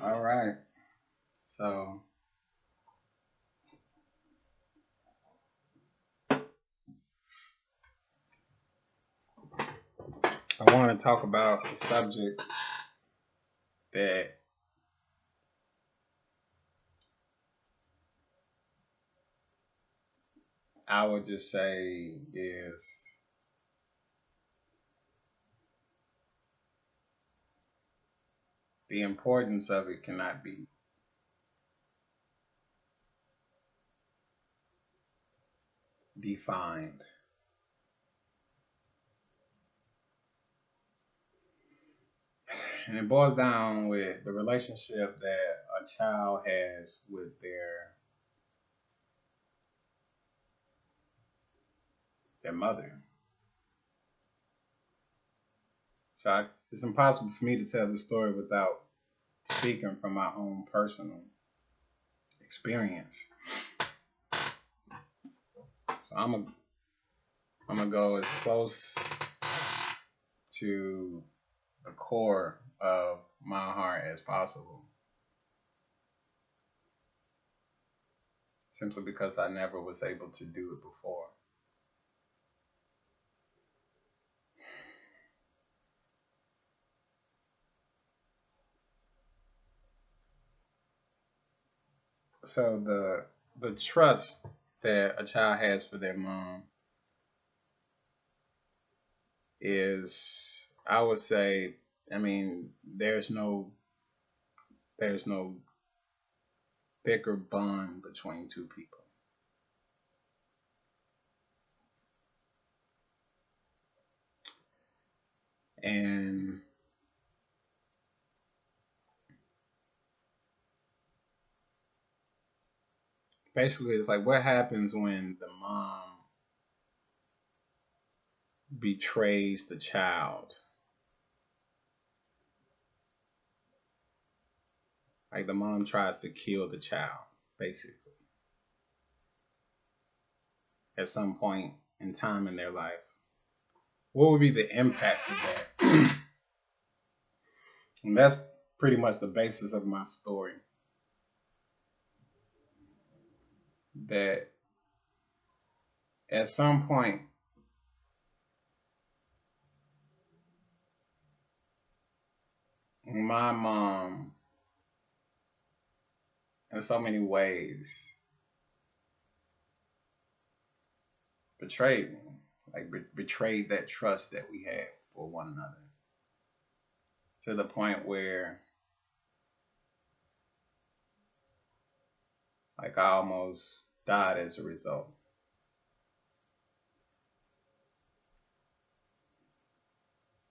All right. So I want to talk about a subject that I would just say is the importance of it cannot be defined. And it boils down with the relationship that a child has with their mother. It's impossible for me to tell the story without speaking from my own personal experience. So I'm gonna go as close to the core of my heart as possible, simply because I never was able to do it before. So the trust that a child has for their mom is, I would say, I mean, there's no thicker bond between two people. And basically, it's like what happens when the mom betrays the child. Like the mom tries to kill the child, basically, at some point in time in their life. What would be the impacts of that? And that's pretty much the basis of my story. That at some point, my mom, in so many ways, betrayed me. Like betrayed that trust that we had for one another, to the point where like I almost died as a result.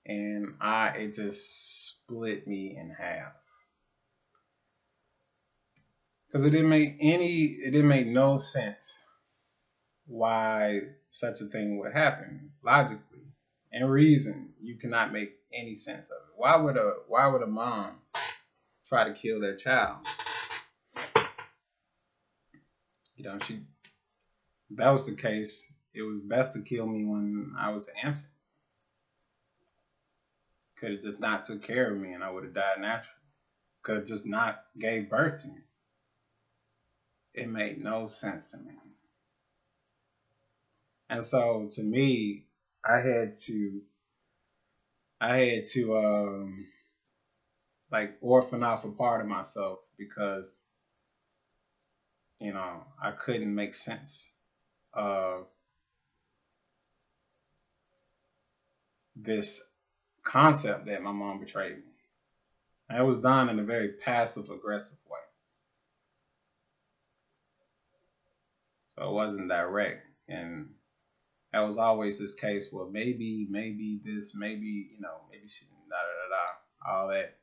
And it just split me in half. Because it didn't make no sense why such a thing would happen logically and reason. You cannot make any sense of it. Why would a mom try to kill their child? She, if that was the case, it was best to kill me when I was an infant. Could have just not took care of me and I would have died naturally. Could have just not gave birth to me. It made no sense to me. And so to me, I had to I had to like orphan off a part of myself because I couldn't make sense of this concept that my mom betrayed me. And it was done in a very passive aggressive way. So it wasn't direct. And that was always this case. Well, maybe this, maybe she, da da da da, all that.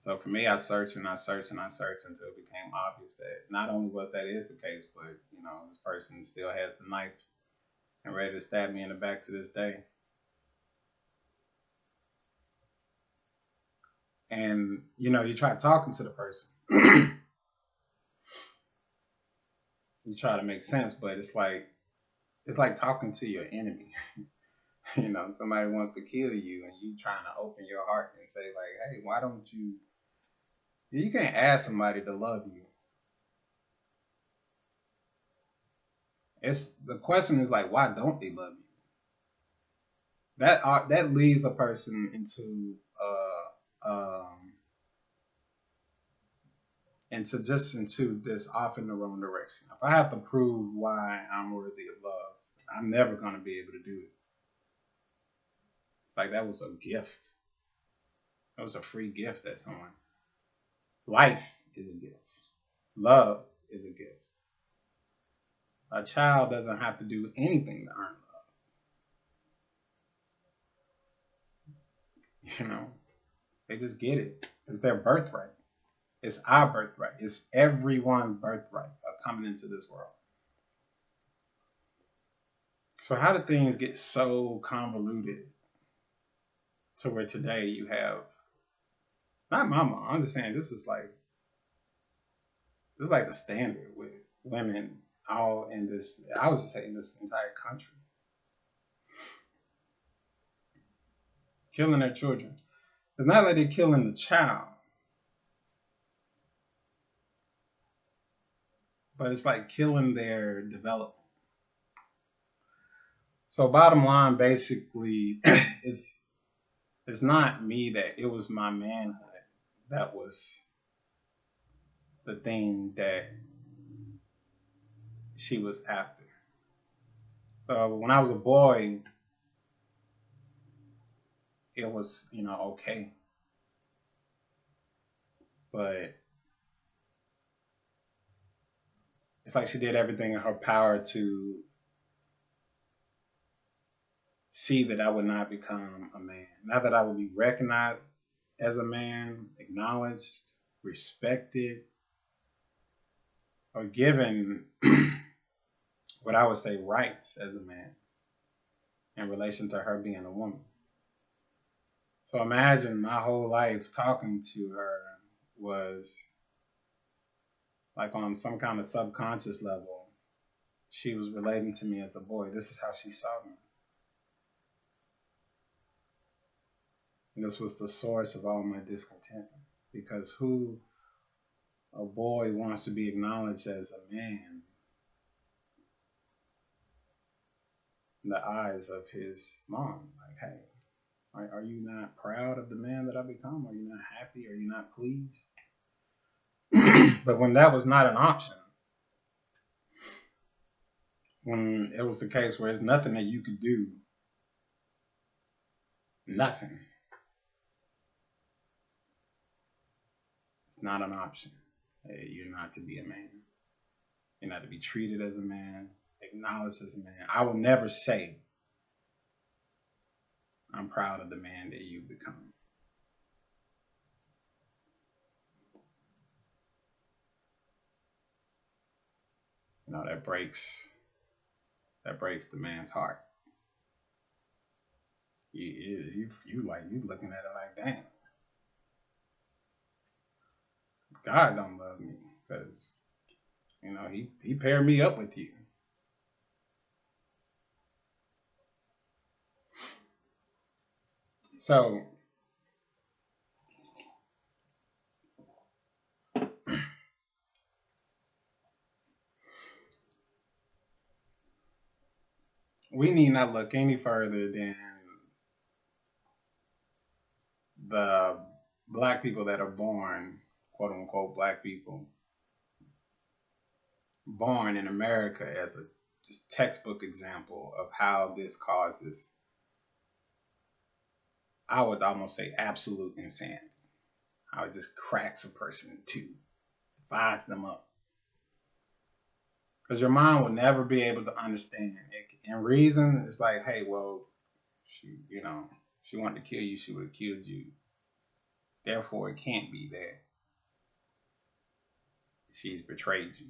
So for me, I searched and I searched and I searched until it became obvious that not only was that is the case, but this person still has the knife and ready to stab me in the back to this day. And you try talking to the person, you try to make sense, but it's like talking to your enemy. Somebody wants to kill you and you trying to open your heart and say like, hey, why don't you? You can't ask somebody to love you. It's the question is like, why don't they love you? That leads a person into this off in the wrong direction. If I have to prove why I'm worthy of love, I'm never gonna be able to do it. It's like that was a gift. That was a free gift that someone. Life is a gift. Love is a gift. A child doesn't have to do anything to earn love. They just get it. It's their birthright. It's our birthright. It's everyone's birthright of coming into this world. So how do things get so convoluted to where today you have not mama, I'm just saying this is like the standard with women all in this I was just saying this entire country. Killing their children. It's not like they're killing the child. But it's like killing their development. So bottom line basically is it's not me that it was my manhood that was the thing that she was after. When I was a boy, it was, okay. But it's like she did everything in her power to see that I would not become a man. Not that I would be recognized as a man, acknowledged, respected, or given what I would say rights as a man in relation to her being a woman. So imagine my whole life talking to her was like on some kind of subconscious level. She was relating to me as a boy. This is how she saw me. And this was the source of all my discontent. Because who a boy wants to be acknowledged as a man in the eyes of his mom? Like, hey, are you not proud of the man that I become? Are you not happy? Are you not pleased? But when that was not an option, when it was the case where there's nothing that you could do, nothing, it's not an option. Hey, you're not to be a man. You're not to be treated as a man, acknowledged as a man. I will never say I'm proud of the man that you've become. That breaks the man's heart. You looking at it like, damn, God don't love me because he paired me up with you. So we need not look any further than the black people that are born, quote unquote, black people, born in America as a just textbook example of how this causes, I would almost say, absolute insanity. How it just cracks a person in two, divides them up. Because your mind will never be able to understand it. And reason is like, hey, well, she wanted to kill you, she would have killed you. Therefore, it can't be that she's betrayed you.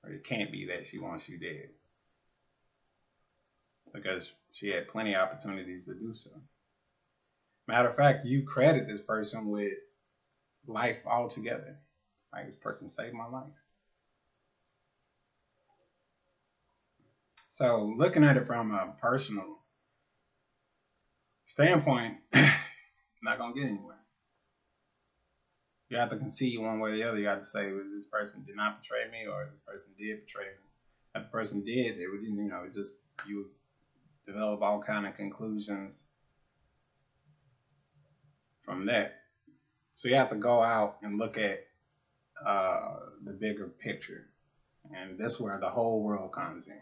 Or it can't be that she wants you dead. Because she had plenty of opportunities to do so. Matter of fact, you credit this person with life altogether. Like, this person saved my life. So looking at it from a personal standpoint, not gonna get anywhere. You have to concede one way or the other. You have to say, well, this person did not betray me, or this person did betray me. If the person did, it would, just you develop all kind of conclusions from that. So you have to go out and look at the bigger picture, and that's where the whole world comes in.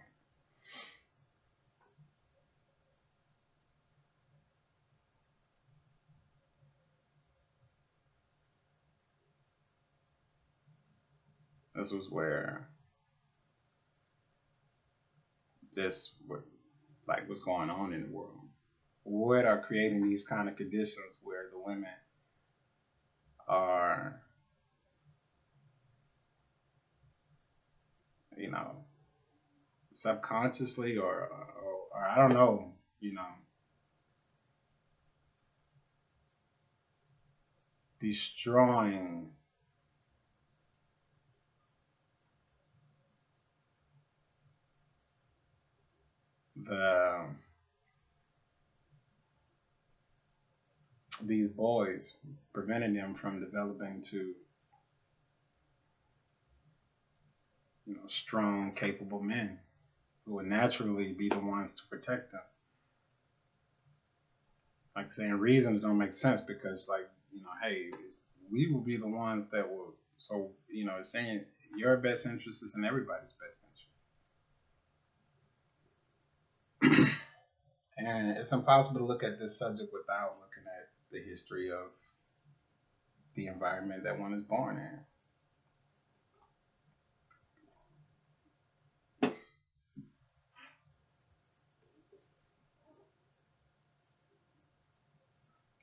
This was where this, like, what's going on in the world. What are creating these kind of conditions where the women are, you know, subconsciously or I don't know, destroying the these boys, preventing them from developing to strong, capable men who would naturally be the ones to protect them. Like saying reasons don't make sense because, like, hey, we will be the ones that will. So, it's saying your best interest is in everybody's best interest. And it's impossible to look at this subject without looking at the history of the environment that one is born in.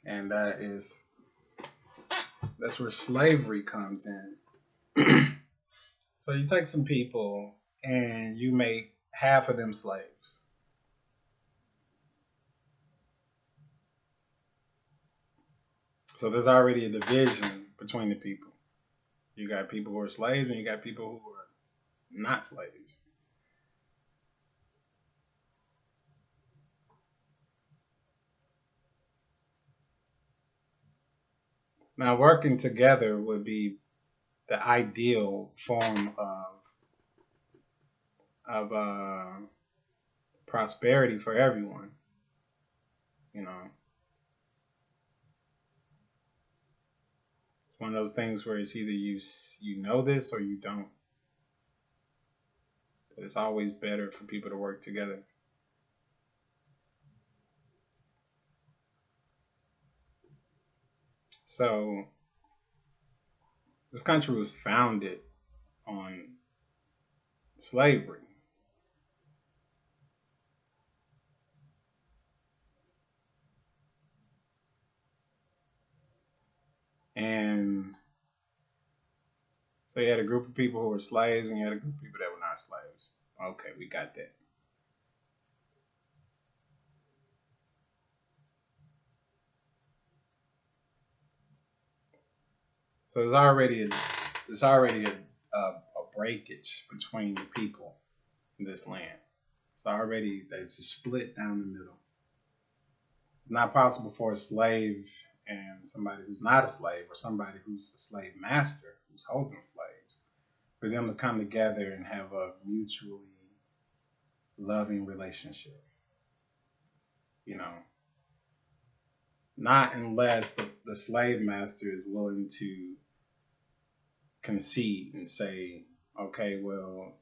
And that's where slavery comes in. So you take some people and you make half of them slaves. So there's already a division between the people. You got people who are slaves and you got people who are not slaves. Now, working together would be the ideal form of prosperity for everyone. It's one of those things where it's either you know this or you don't. But it's always better for people to work together. So this country was founded on slavery. And so you had a group of people who were slaves and you had a group of people that were not slaves. Okay, we got that. So there's already a breakage between the people in this land. There's a split down the middle. It's not possible for a slave and somebody who's not a slave, or somebody who's a slave master who's holding slaves, for them to come together and have a mutually loving relationship. You know, not unless the slave master is willing to concede and say, okay, well,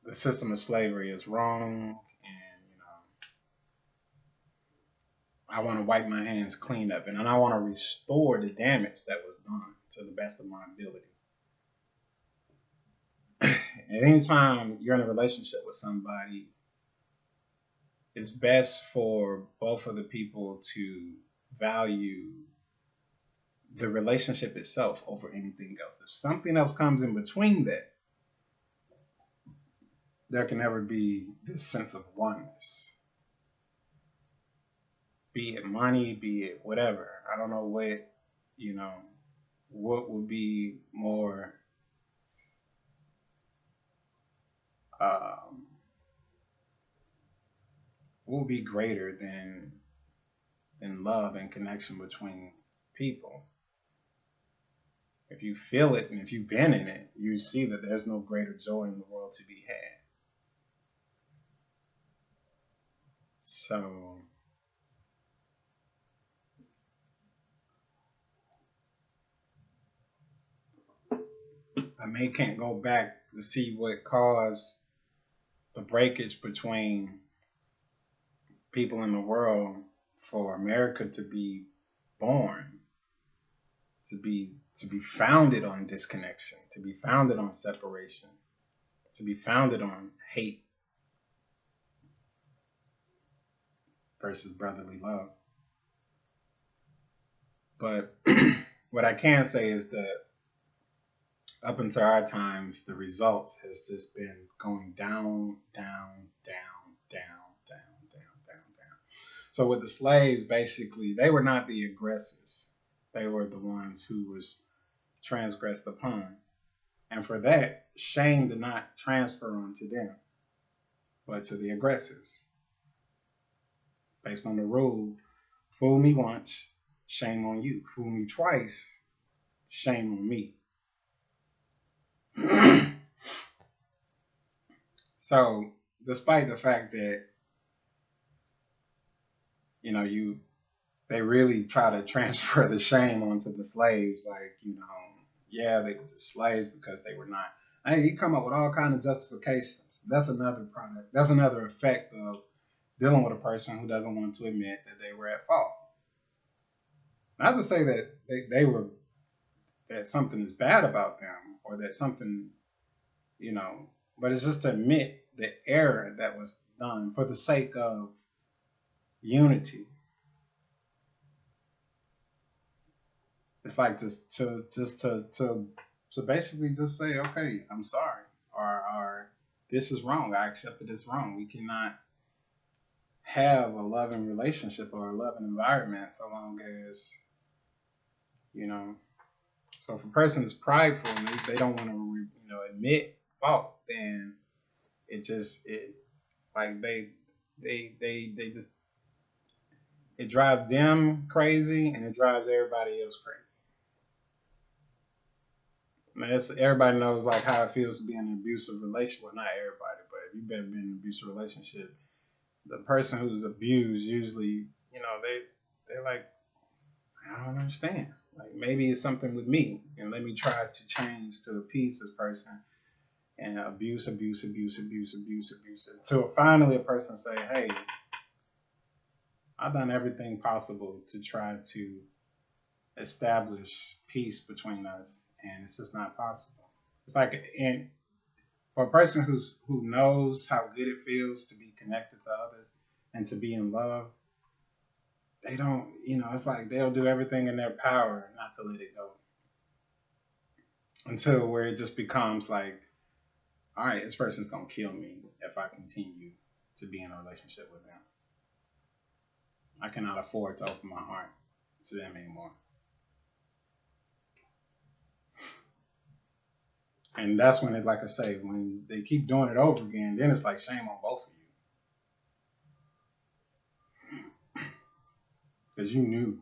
the system of slavery is wrong, and I want to wipe my hands clean of it, and I want to restore the damage that was done to the best of my ability. At any time you're in a relationship with somebody, it's best for both of the people to value the relationship itself over anything else. If something else comes in between that, there can never be this sense of oneness. Be it money, be it whatever. I don't know what would be more um, what would be greater than love and connection between people? If you feel it and if you've been in it, you see that there's no greater joy in the world to be had. So can't go back to see what caused the breakage between people in the world for America to be born, to be founded on disconnection, to be founded on separation, to be founded on hate versus brotherly love. But what I can say is that up until our times, the results has just been going down, down, down, down, down, down, down, down. So with the slaves, basically, they were not the aggressors. They were the ones who was transgressed upon. And for that, shame did not transfer onto them, but to the aggressors. Based on the rule, fool me once, shame on you. Fool me twice, shame on me. So, despite the fact that they really try to transfer the shame onto the slaves, like yeah, they were just slaves because they were not. Hey, you come up with all kind of justifications. That's another product. That's another effect of dealing with a person who doesn't want to admit that they were at fault. Not to say that they were that something is bad about them or that something, but it's just to admit the error that was done for the sake of unity. It's like to basically just say, okay, I'm sorry, or this is wrong. I accept that it's wrong. We cannot have a loving relationship or a loving environment so long as you know. So if a person is prideful and they don't want to admit fault, then it like they just it drives them crazy and it drives everybody else crazy. Everybody knows like how it feels to be in an abusive relationship. Well, not everybody, but if you've been in an abusive relationship, the person who's abused usually, they're like, I don't understand. Like maybe it's something with me, and let me try to change to appease this person, and abuse, abuse, abuse, abuse, abuse, abuse, until finally a person say, hey, I've done everything possible to try to establish peace between us, and it's just not possible. It's like, and for a person who knows how good it feels to be connected to others and to be in love, they don't, it's like they'll do everything in their power not to let it go until where it just becomes like, all right, this person's gonna kill me if I continue to be in a relationship with them. I cannot afford to open my heart to them anymore. And that's when it, like I say, when they keep doing it over again, then it's like shame on both of you. Because you knew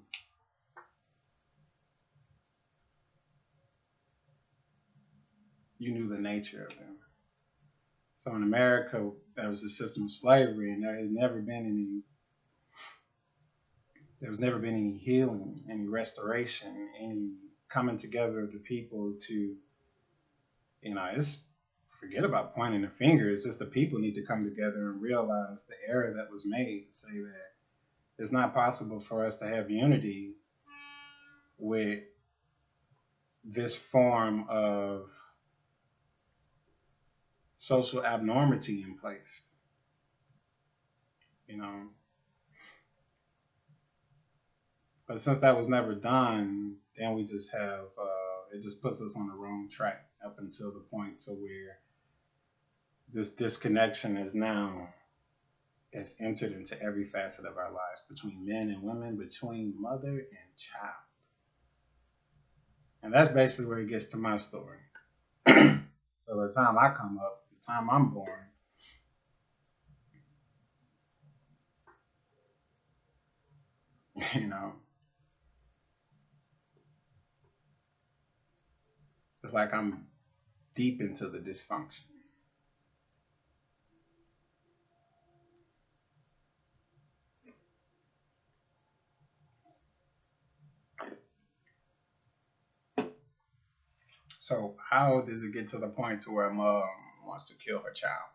the nature of them. So in America, there was a system of slavery, and there was never been any healing, any restoration, any coming together of the people to, just forget about pointing the finger. It's just the people need to come together and realize the error that was made. Say that it's not possible for us to have unity with this form of social abnormality in place. You know, but since that was never done, then we just have it just puts us on the wrong track up until the point to where this disconnection is now has entered into every facet of our lives, between men and women, between mother and child. And that's basically where it gets to my story. So by the time I come up, the time I'm born, You know, it's like I'm deep into the dysfunction. So how does it get to the point to where a mom wants to kill her child?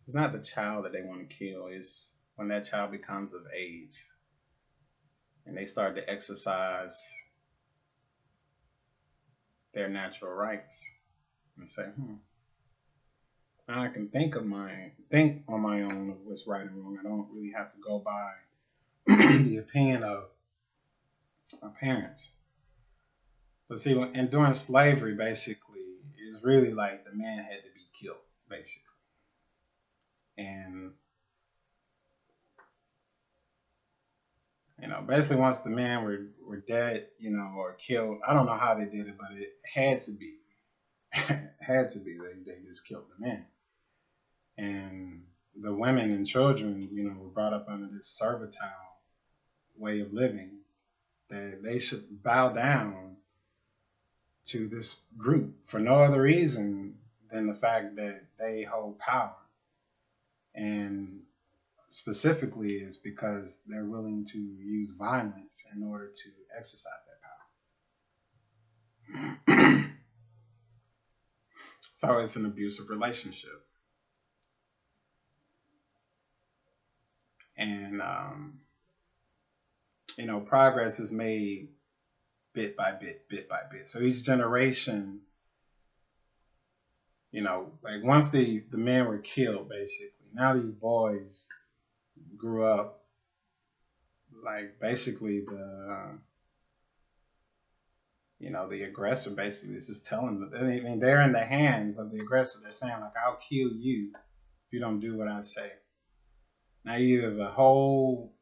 It's not the child that they want to kill. It's when that child becomes of age and they start to exercise their natural rights and say, I can think on my own of what's right and wrong. I don't really have to go by the opinion of my parents. But see, and during slavery, basically, it's really like the man had to be killed, basically. And basically, once the men were dead, or killed, I don't know how they did it, but it had to be, had to be. They just killed the men, and the women and children, were brought up under this servile way of living that they should bow down to this group for no other reason than the fact that they hold power. And specifically is because they're willing to use violence in order to exercise that power. So it's an abusive relationship. And, progress is made bit by bit, bit by bit. So each generation, like once the men were killed, basically, now these boys grew up, like basically the aggressor basically is just telling them. I mean, they're in the hands of the aggressor. They're saying like, "I'll kill you if you don't do what I say." Now, either the whole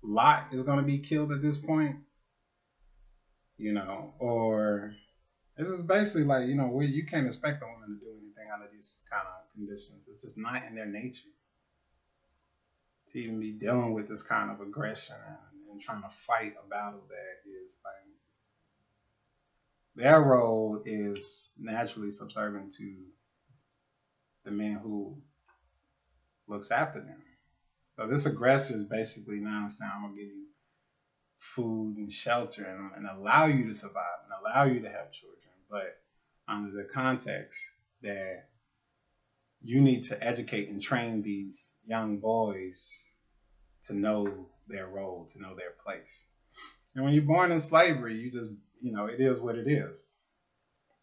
lot is going to be killed at this point, or this is basically like, you can't expect a woman to do anything under these kind of conditions. It's just not in their nature to even be dealing with this kind of aggression and trying to fight a battle that is like their role is naturally subservient to the man who looks after them. So this aggressor is basically now saying, I'm gonna give you food and shelter and allow you to survive and allow you to have children, but under the context that you need to educate and train these young boys to know their role, to know their place. And when you're born in slavery, you just, it is what it is.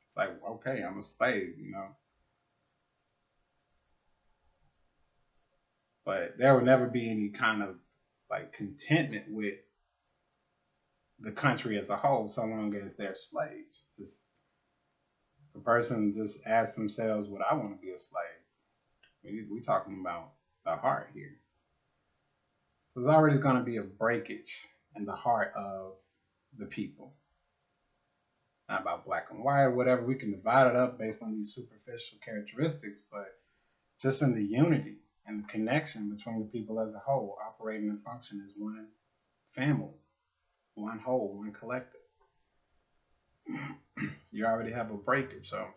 It's like, okay, I'm a slave. But there would never be any kind of like contentment with the country as a whole so long as they're slaves. Just, the person just asks themselves, would I want to be a slave? We're talking about the heart here. So there's already going to be a breakage in the heart of the people. Not about black and white or whatever. We can divide it up based on these superficial characteristics, but just in the unity and the connection between the people as a whole, operating and function as one family, one whole, one collective. You already have a breakage. So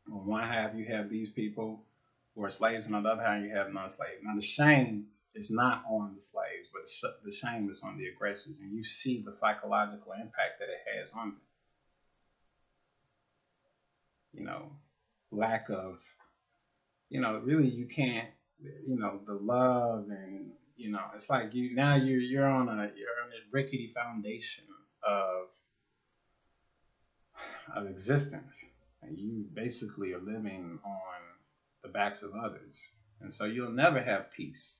on one half you have these people who are slaves, and on the other hand you have non-slaves. Now the shame is not on the slaves, but the shame is on the aggressors, and you see the psychological impact that it has on them. Lack of, really you can't, the love and it's like you're on a rickety foundation of existence, and you basically are living on the backs of others, and so you'll never have peace,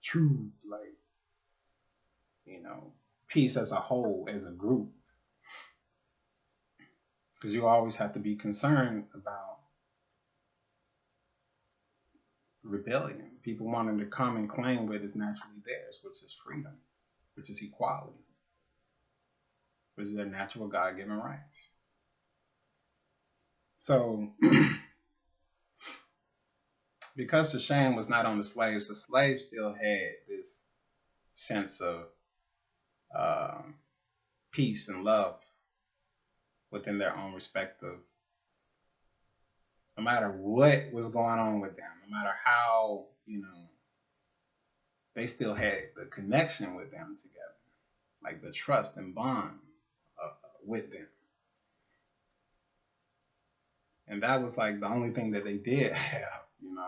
true, like peace as a whole, as a group, because you always have to be concerned about rebellion. people wanting to come and claim what is naturally theirs, which is freedom, which is equality, which is their natural God-given rights. So, because the shame was not on the slaves still had this sense of peace and love within their own respective. No matter what was going on with them, no matter how, they still had the connection with them together, like the trust and bond with them. And that was like the only thing that they did have,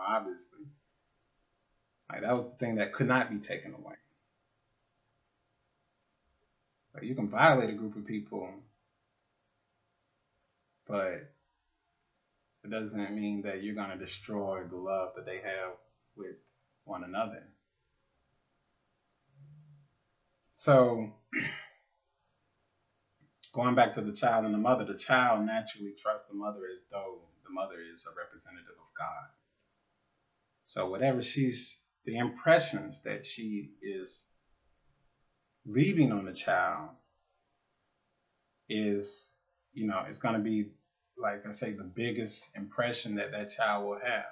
obviously. Like that was the thing that could not be taken away. Like you can violate a group of people, but it doesn't mean that you're going to destroy the love that they have with one another. So, going back to the child and the mother, the child naturally trusts the mother as though the mother is a representative of God. So, whatever the impressions that she is leaving on the child is, it's going to be, like I say, the biggest impression that child will have.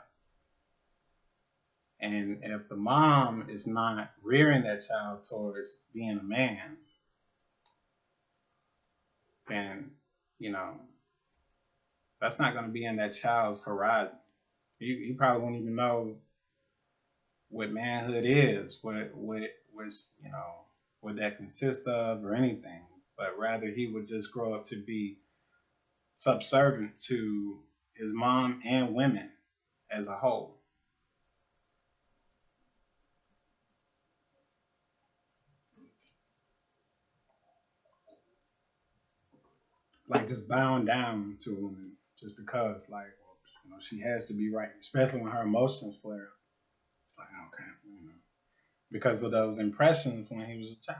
And if the mom is not rearing that child towards being a man, then, that's not going to be in that child's horizon. You probably won't even know what manhood is, what that consists of or anything. But rather he would just grow up to be subservient to his mom and women as a whole. Like just bound down to a woman just because, like, she has to be right, especially when her emotions flare up. It's like, okay, because of those impressions when he was a child.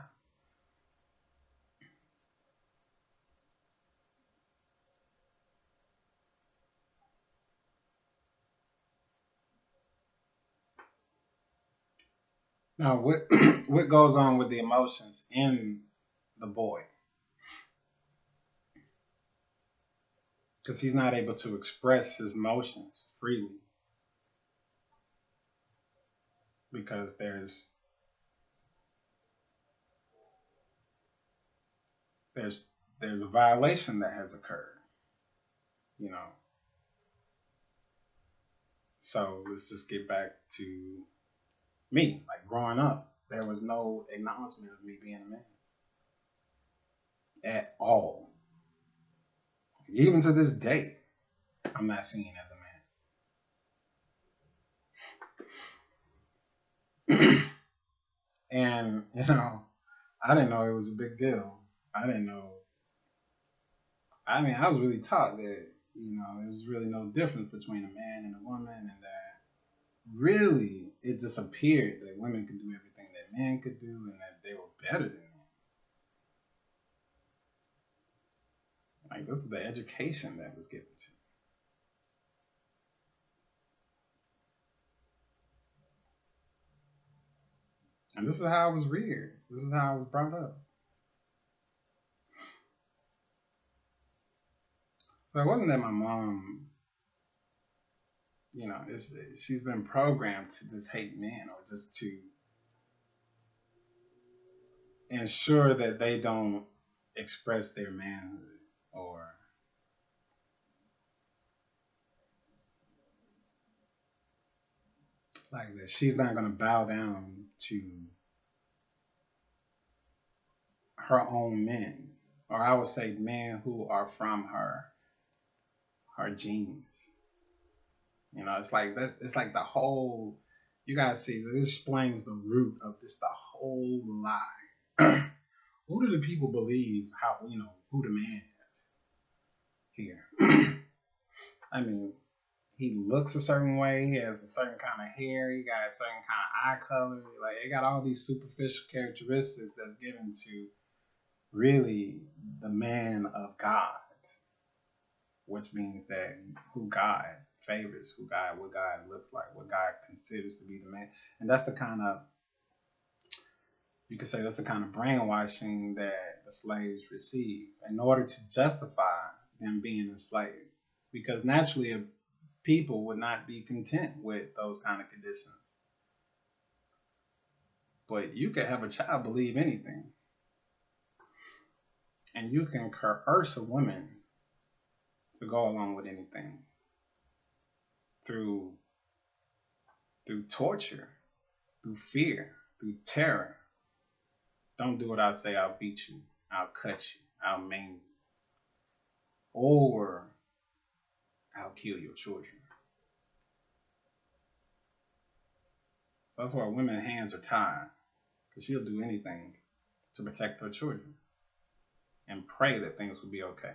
Now, what what goes on with the emotions in the boy? Because he's not able to express his emotions freely because there's a violation that has occurred, you know. So let's just get back to me. Like growing up, there was no acknowledgement of me being a man at all. Even to this day, I'm not seen as a man. And, I didn't know it was a big deal. I didn't know. I mean, I was really taught that, there was really no difference between a man and a woman, and that really it just appeared that women could do everything that men could do and that they were better than men. Like, this is the education that was given to me. And this is how I was reared. This is how I was brought up. So it wasn't that my mom, she's been programmed to just hate men or just to ensure that they don't express their manhood or like that. She's not going to bow down to her own men, or I would say men who are from her genes. It's like that. It's like the whole. You gotta see. This explains the root of this. The whole lie. Who do the people believe? How who the man is here? I mean, he looks a certain way. He has a certain kind of hair. He got a certain kind of eye color. Like he got all these superficial characteristics that's given to really the man of God, which means that who God favors what God looks like, what God considers to be the man. And that's the kind of, you could say that's the kind of brainwashing that the slaves received in order to justify them being enslaved. Because naturally, a people would not be content with those kind of conditions. But you could have a child believe anything, and you can coerce a woman to go along with anything through torture, through fear, through terror. Don't do what I say, I'll beat you, I'll cut you, I'll maim you, or I'll kill your children. So that's why women's hands are tied, because she'll do anything to protect her children and pray that things will be okay.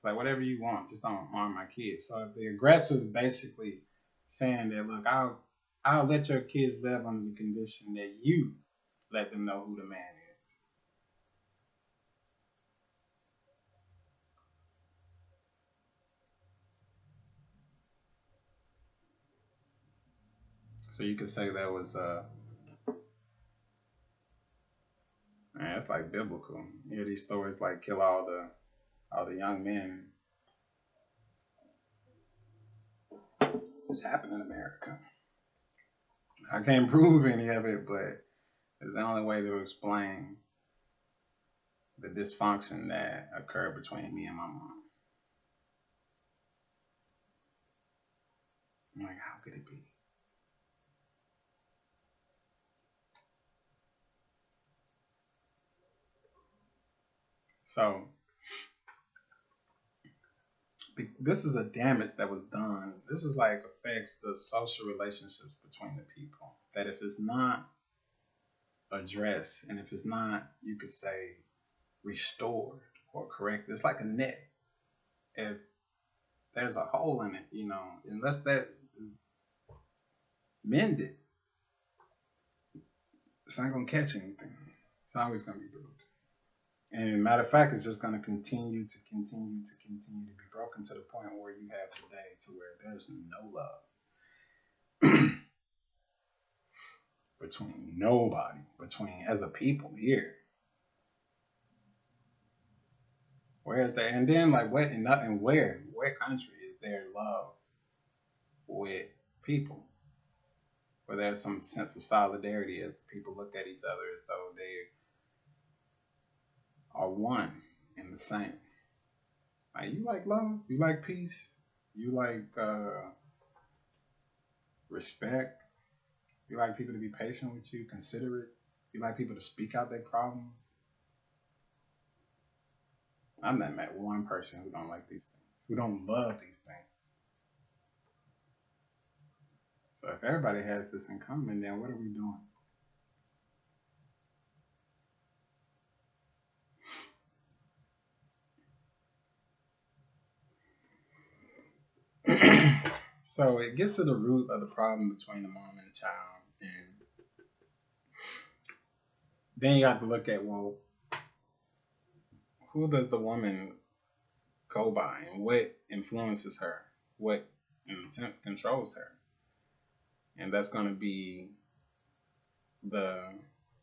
Like, whatever you want, just don't harm my kids. So if the aggressor is basically saying that, look, I'll let your kids live under the condition that you let them know who the man is. So you could say that was man, it's like biblical. You hear these stories like kill all the young men. It's happened in America. I can't prove any of it, but it's the only way to explain the dysfunction that occurred between me and my mom. I'm like, how could it be? So this is a damage that was done. This is like affects the social relationships between the people. That if it's not addressed and if it's not, you could say, restored or corrected, it's like a net. If there's a hole in it, unless that mended, it's not gonna catch anything. It's always gonna be broken. And matter of fact, it's just gonna continue to be broken to the point where you have today, to where there's no love between nobody, between as a people here. Where is that? And then like what and where country is there love with people? Where there's some sense of solidarity as people look at each other as though they are one and the same. Like, you like love, you like peace, you like respect, you like people to be patient with you, considerate, you like people to speak out their problems. I've not met one person who don't like these things, who don't love these things. So if everybody has this in common, then what are we doing? So it gets to the root of the problem between the mom and the child, and then you have to look at, well, who does the woman go by, and what influences her, what in a sense controls her, and that's going to be the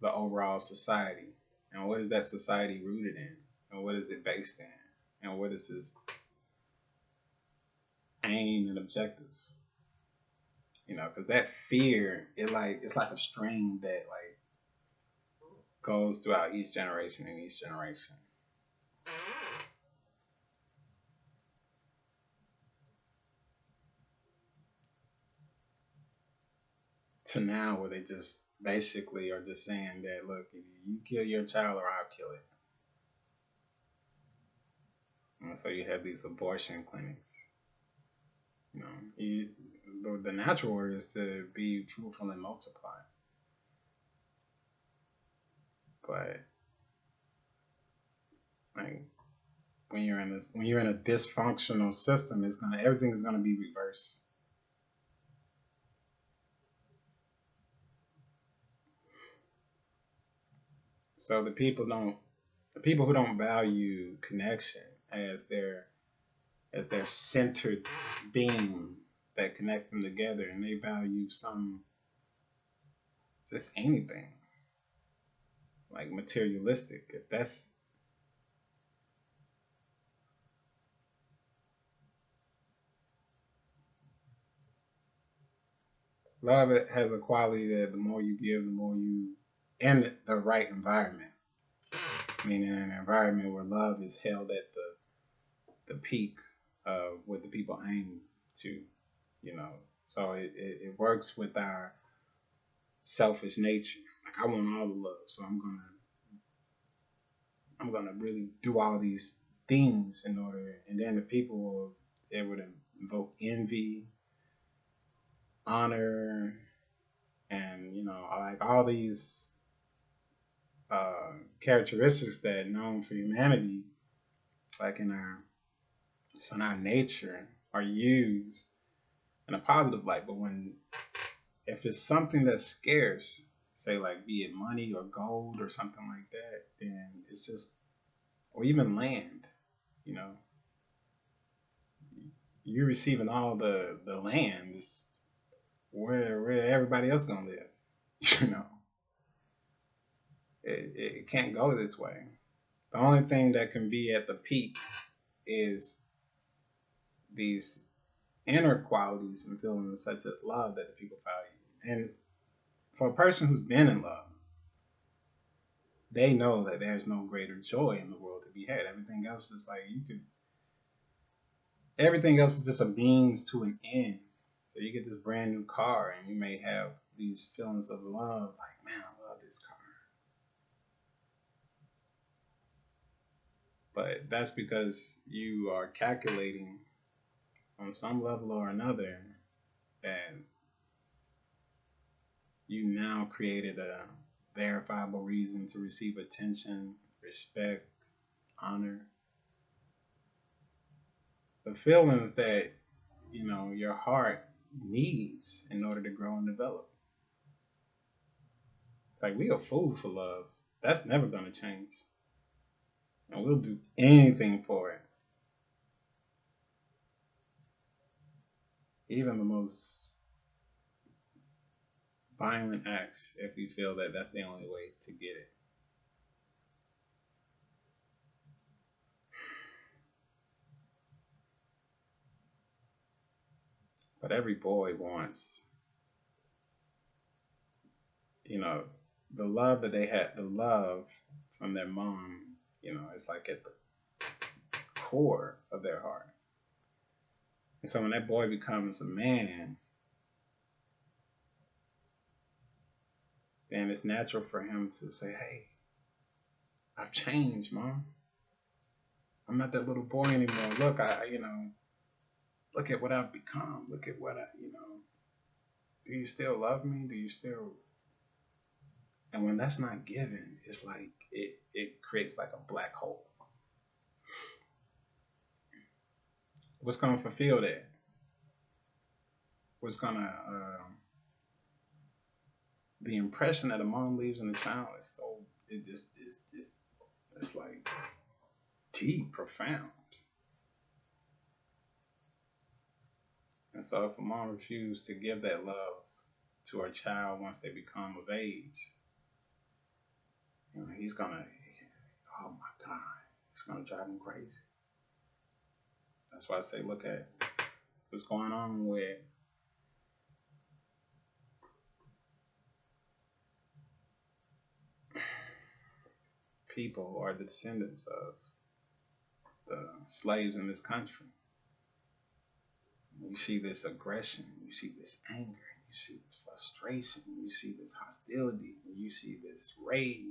overall society, and what is that society rooted in, and what is it based in, and what is its aim and objective. Because that fear, it's like a string that like goes throughout each generation and each generation. To now, where they just basically are just saying that, look, if you kill your child or I'll kill it. And so you have these abortion clinics. The natural order is to be fruitful and multiply. But like when you're in a dysfunctional system, everything is gonna be reversed. So the people who don't value connection as their as their centered beam that connects them together, and they value some just anything like materialistic. If that's love, it has a quality that the more you give, the more you in the right environment. Meaning an environment where love is held at the peak of what the people aim to, you know. So it works with our selfish nature. Like I want all the love, so I'm gonna really do all these things in order, and then the people will able to invoke envy, honor, and like all these characteristics that known for humanity, like in our nature, are used in a positive light. But when if it's something that's scarce, say like be it money or gold or something like that, then it's just or even land, you know, you're receiving all the land. It's where everybody else gonna live, you know. It can't go this way. The only thing that can be at the peak is these inner qualities and feelings such as love that the people value. And for a person who's been in love, they know that there's no greater joy in the world to be had. Everything else is like everything else is just a means to an end. So you get this brand new car and you may have these feelings of love, like, man, I love this car. But that's because you are calculating on some level or another that you now created a verifiable reason to receive attention, respect, honor. The feelings that, your heart needs in order to grow and develop. Like we are food for love. That's never gonna change. And we'll do anything for it. Even the most violent acts if we feel that that's the only way to get it. But every boy wants, you know, the love that they had, the love from their mom, it's like at the core of their heart. And so when that boy becomes a man, then it's natural for him to say, hey, I've changed, mom. I'm not that little boy anymore. Look, look at what I've become. Look at what do you still love me? Do you still? And when that's not given, it's like it creates like a black hole. What's going to fulfill that? What's going to the impression that a mom leaves in the child is so it's like deep, profound. And so if a mom refuses to give that love to her child once they become of age, he's gonna, oh my God, it's gonna drive him crazy. That's why I say, look at what's going on with people who are the descendants of the slaves in this country. You see this aggression, you see this anger, you see this frustration, you see this hostility, you see this rage.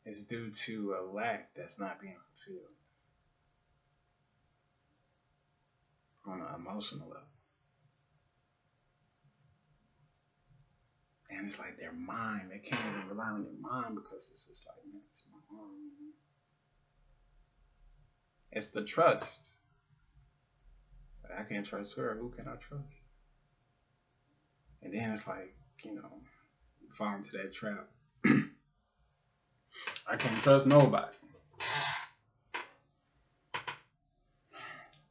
It's due to a lack that's not being fulfilled on an emotional level. And it's like their mind, they can't even rely on their mind because it's just like, man, it's my mom. It's the trust. I can't trust her. Who can I trust? And then it's like, fall into that trap. I can't trust nobody.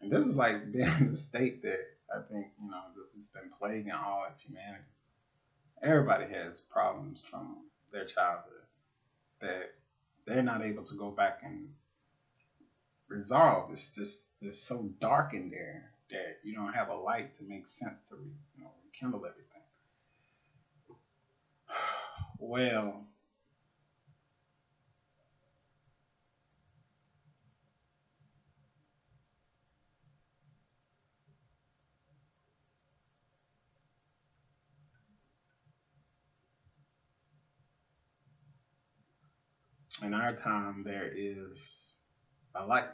And this is like being in the state that I think, this has been plaguing all of humanity. Everybody has problems from their childhood that they're not able to go back and resolve. It's so dark in there that you don't have a light to make sense to rekindle everything. Well, in our time, there is a light,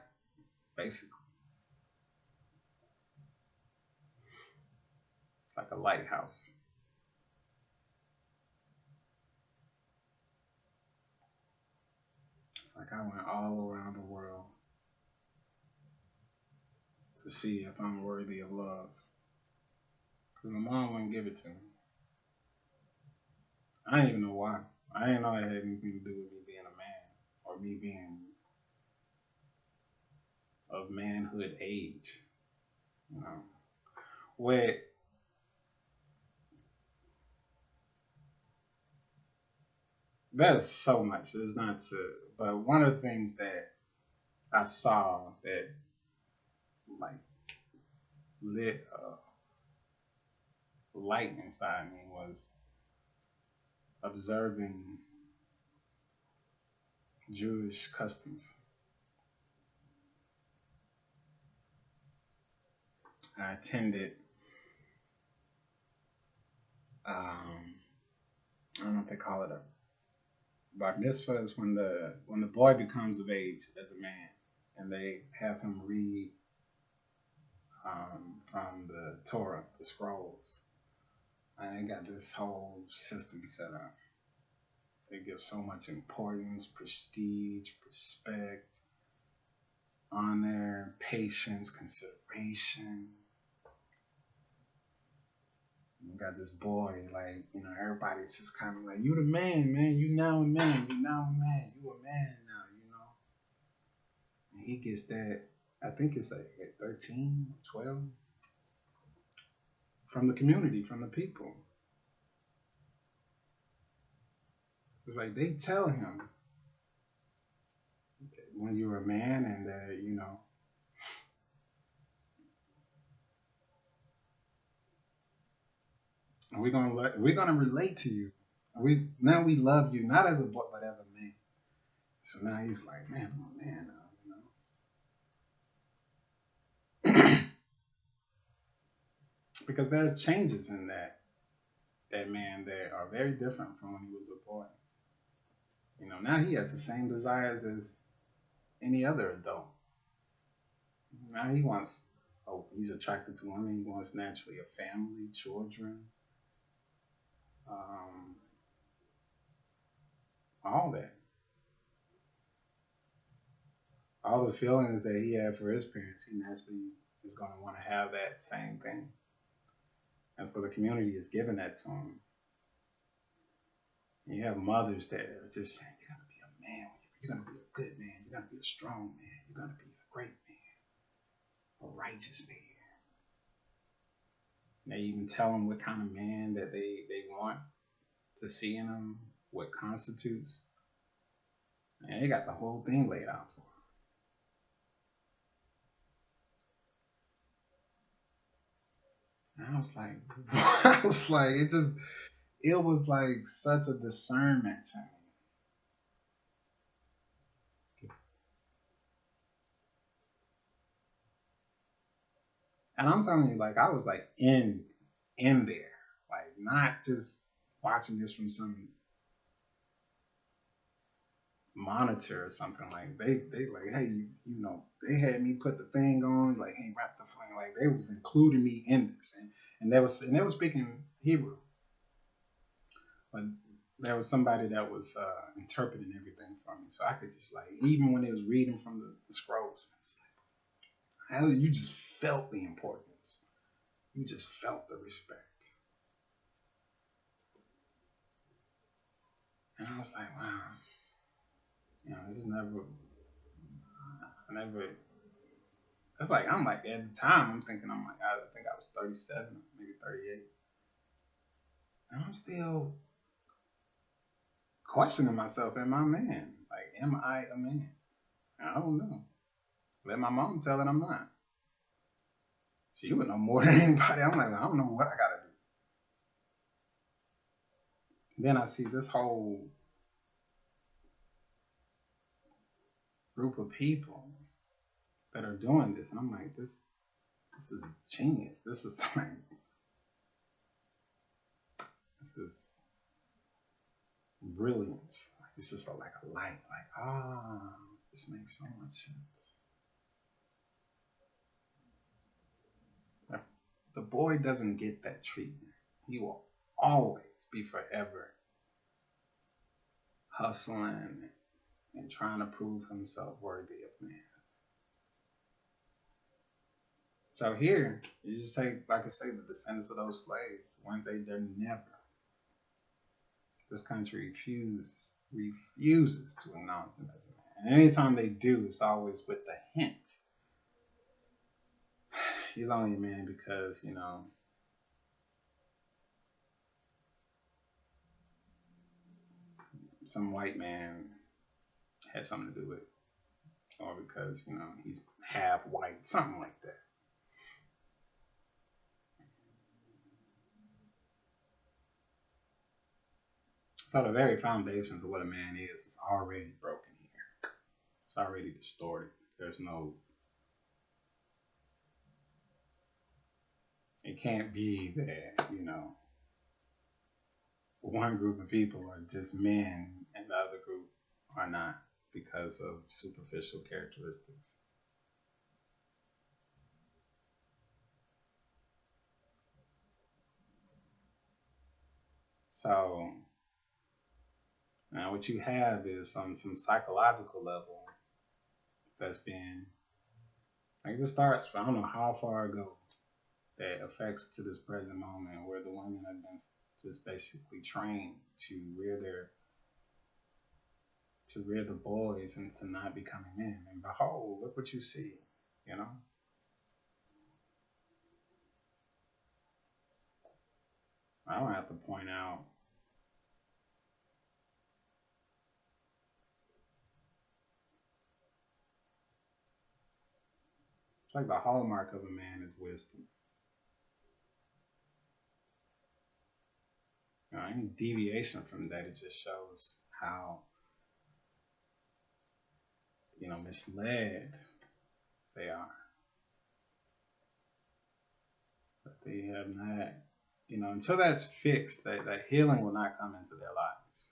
basically. It's like a lighthouse. It's like I went all around the world to see if I'm worthy of love. Because my mom wouldn't give it to me. I didn't even know why. I didn't know it had anything to do with me being a man or me being of manhood age. You know, where there's so much. It's not to, but one of the things that I saw that like lit a light inside me was observing Jewish customs. I attended, I don't know if they call it a bar mitzvah is when the boy becomes of age as a man, and they have him read from the Torah, the scrolls. And they got this whole system set up. They give so much importance, prestige, respect, honor, patience, consideration. You got this boy, like, everybody's just kind of like, you the man, you now a man, you now a man, you a man now. And he gets that, I think it's like 13, 12, from the community, from the people. It's like they tell him when you're a man and we're gonna relate to you. We love you not as a boy but as a man. So now he's like, man, I'm a man now. Because there are changes in that man that are very different from when he was a boy. Now he has the same desires as any other adult. Now he's attracted to women. He wants naturally a family, children, um, all that. All the feelings that he had for his parents, he naturally is going to want to have that same thing. And so the community is giving that to him. And you have mothers that are just saying, you're going to be a man. You're going to be a good man. You're going to be a strong man. You're going to be a great man, a righteous man. And they even tell him what kind of man that they want to see in him, what constitutes. And they got the whole thing laid out for him. And I was like, it was like such a discernment to me. And I'm telling you, like I was like in there, like not just watching this from some monitor or something. Like they like, hey, they had me put the thing on, like, hey, wrap the thing, like they was including me in this, and they were speaking Hebrew, but there was somebody that was interpreting everything for me, so I could just like, even when they was reading from the scrolls, just like, how you just felt the importance, you just felt the respect. And I was like, wow, this is never, I never. It's like I'm like at the time I'm thinking I'm like I think I was 37, maybe 38, and I'm still questioning myself. Am I a man? Like, am I a man? I don't know. Let my mom tell it I'm not. She would know more than anybody. I'm like, I don't know what I gotta do. Then I see this whole group of people that are doing this, and I'm like, this is genius. This is like, this is brilliant. Like, it's just like a light. Like, this makes so much sense. If the boy doesn't get that treatment, he will always be forever hustling and trying to prove himself worthy of man. So here, you just take, like I say, the descendants of those slaves. One day they're never. This country refuses to acknowledge them as a man. And anytime they do, it's always with the hint. He's only a man because, some white man had something to do with it. Or because, he's half white, something like that. So the very foundations of what a man is already broken here. It's already distorted. There's no. It can't be that, one group of people are just men and the other group are not because of superficial characteristics. So now what you have is on some psychological level that's been like this starts I don't know how far ago that affects to this present moment where the women have been just basically trained to rear the boys and to not becoming men. And behold, look what you see, you know? I don't have to point out it's like the hallmark of a man is wisdom. Any deviation from that, it just shows how, misled they are. But they have not, until that's fixed, that healing will not come into their lives.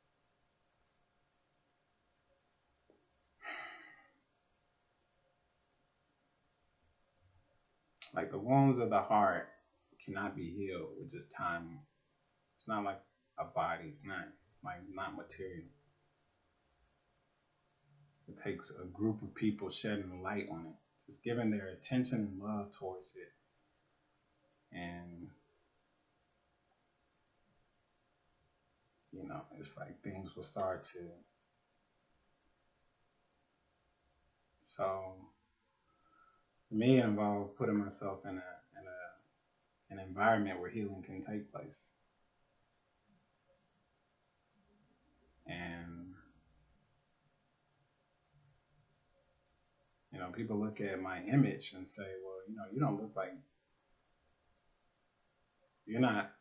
Like the wounds of the heart cannot be healed with just time. It's not like a body. It's not material. It takes a group of people shedding light on it, just giving their attention and love towards it. And, it's like things will start to. So, for me, it involved putting myself in an environment where healing can take place. And, people look at my image and say, well, you don't look like, you're not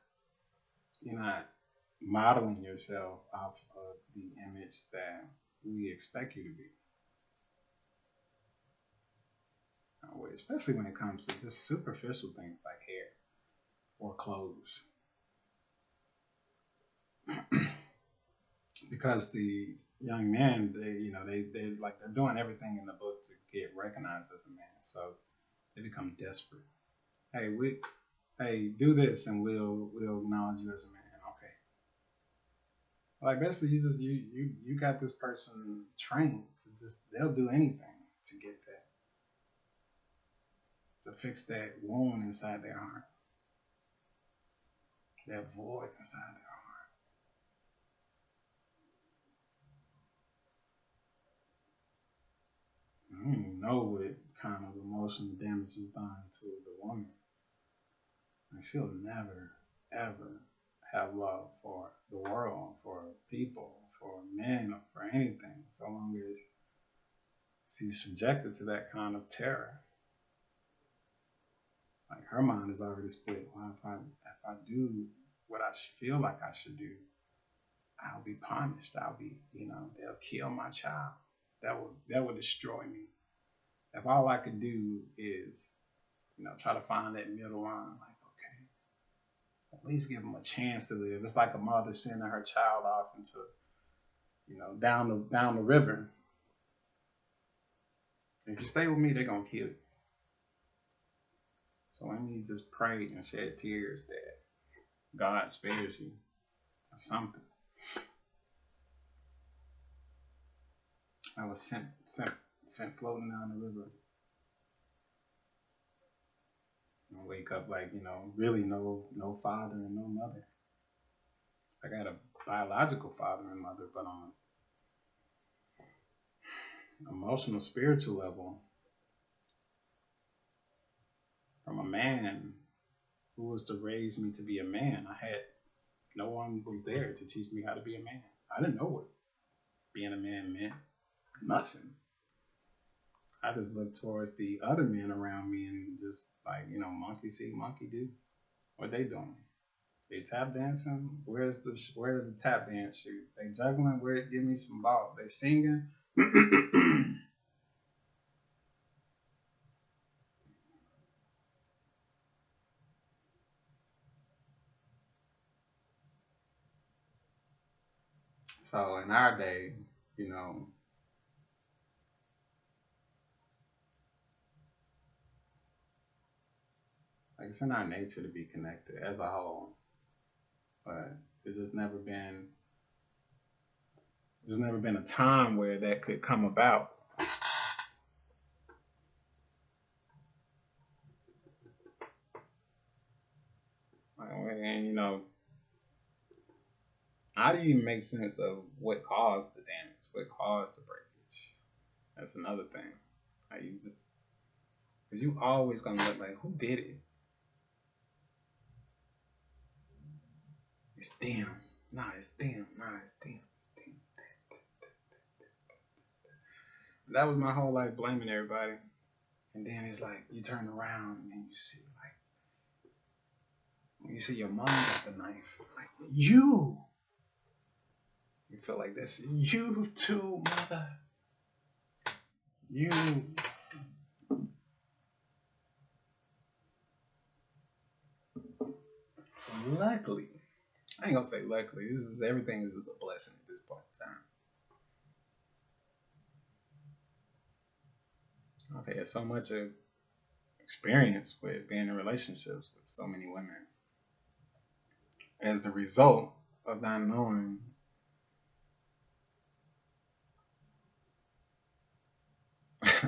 modeling yourself off of the image that we expect you to be. Especially when it comes to just superficial things like hair or clothes. Because the young men, they're doing everything in the book to get recognized as a man. So they become desperate. Hey, do this and we'll acknowledge you as a man. Okay. Like basically you got this person trained to just they'll do anything to get to fix that wound inside their heart. That void inside their heart. I don't even know what kind of emotional damage is done to the woman. And she'll never, ever have love for the world, for people, for men, or for anything, so long as she's subjected to that kind of terror. Like her mind is already split. Well, if I do what I feel like I should do, I'll be punished. I'll be, they'll kill my child. That would destroy me. If all I could do is, try to find that middle line, like, okay, at least give them a chance to live. It's like a mother sending her child off into, down the river. If you stay with me, they're gonna kill you. So let me just pray and shed tears that God spares you or something. I was sent floating down the river. I wake up like, really no father and no mother. I got a biological father and mother, but on emotional, spiritual level, from a man who was to raise me to be a man, no one was there to teach me how to be a man. I didn't know what being a man meant. Nothing. I just looked towards the other men around me and just like, monkey see, monkey do. What they doing? They tap dancing. Where's the tap dance shoot? They juggling. Give me some ball. They singing. So in our day, like it's in our nature to be connected as a whole, but it's just never been. There's never been a time where that could come about. And how do you make sense of what caused the damage, what caused the breakage? That's another thing. Like you just, because you always gonna look like, who did it? It's them. Nah, it's them. Nah, it's them. That was my whole life, blaming everybody. And then it's like you turn around and you see like when you see your mom got the knife, like you feel like that's you too, mother. You. So luckily, I ain't gonna say luckily. Everything is just a blessing at this point in time. I've had so much experience with being in relationships with so many women as the result of not knowing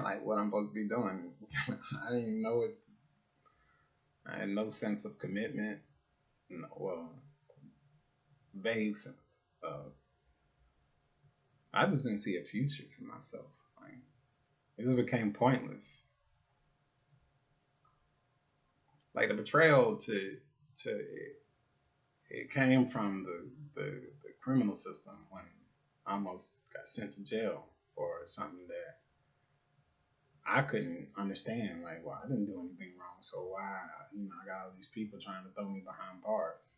like what I'm supposed to be doing. I didn't even know it. I had no sense of commitment. No, well, vague sense of. I just didn't see a future for myself. Like it just became pointless. Like the betrayal to it came from the criminal system when I almost got sent to jail for something that I couldn't understand. Like, well, I didn't do anything wrong, so why, I got all these people trying to throw me behind bars.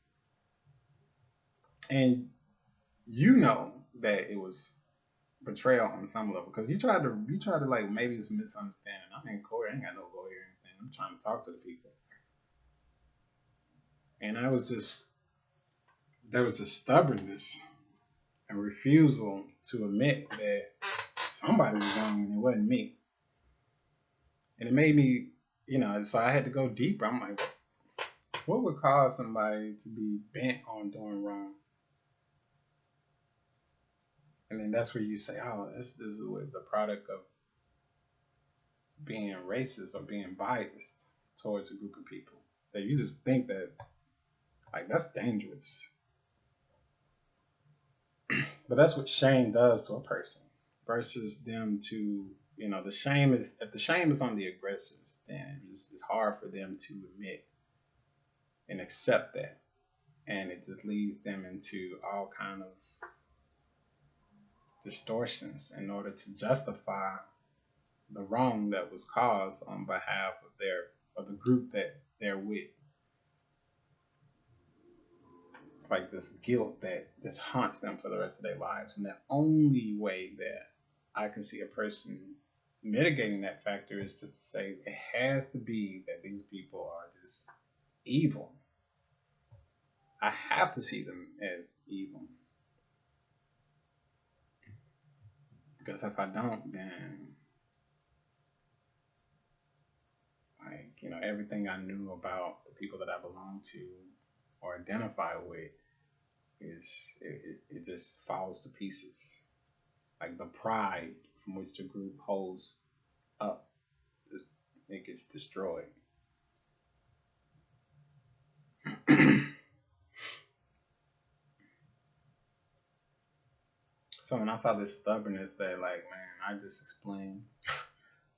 And you know that it was betrayal on some level because you tried to like maybe it's a misunderstanding. I'm in court, I ain't got no lawyer or anything. I'm trying to talk to the people, and there was this stubbornness and refusal to admit that somebody was wrong and it wasn't me. And it made me, so I had to go deeper. I'm like, what would cause somebody to be bent on doing wrong? And then that's where you say, oh, this is the product of being racist or being biased towards a group of people. That you just think that, like, that's dangerous. But that's what shame does to a person versus them to The shame is if the shame is on the aggressors, then it's hard for them to admit and accept that, and it just leads them into all kind of distortions in order to justify the wrong that was caused on behalf of the group that they're with. It's like this guilt that just haunts them for the rest of their lives, and the only way that I can see a person mitigating that factor is just to say it has to be that these people are just evil. I have to see them as evil. Because if I don't, then everything I knew about the people that I belong to or identify with is it just falls to pieces. Like the pride from which the group holds up, just it gets destroyed. So when I saw this stubbornness that like, man, I just explained.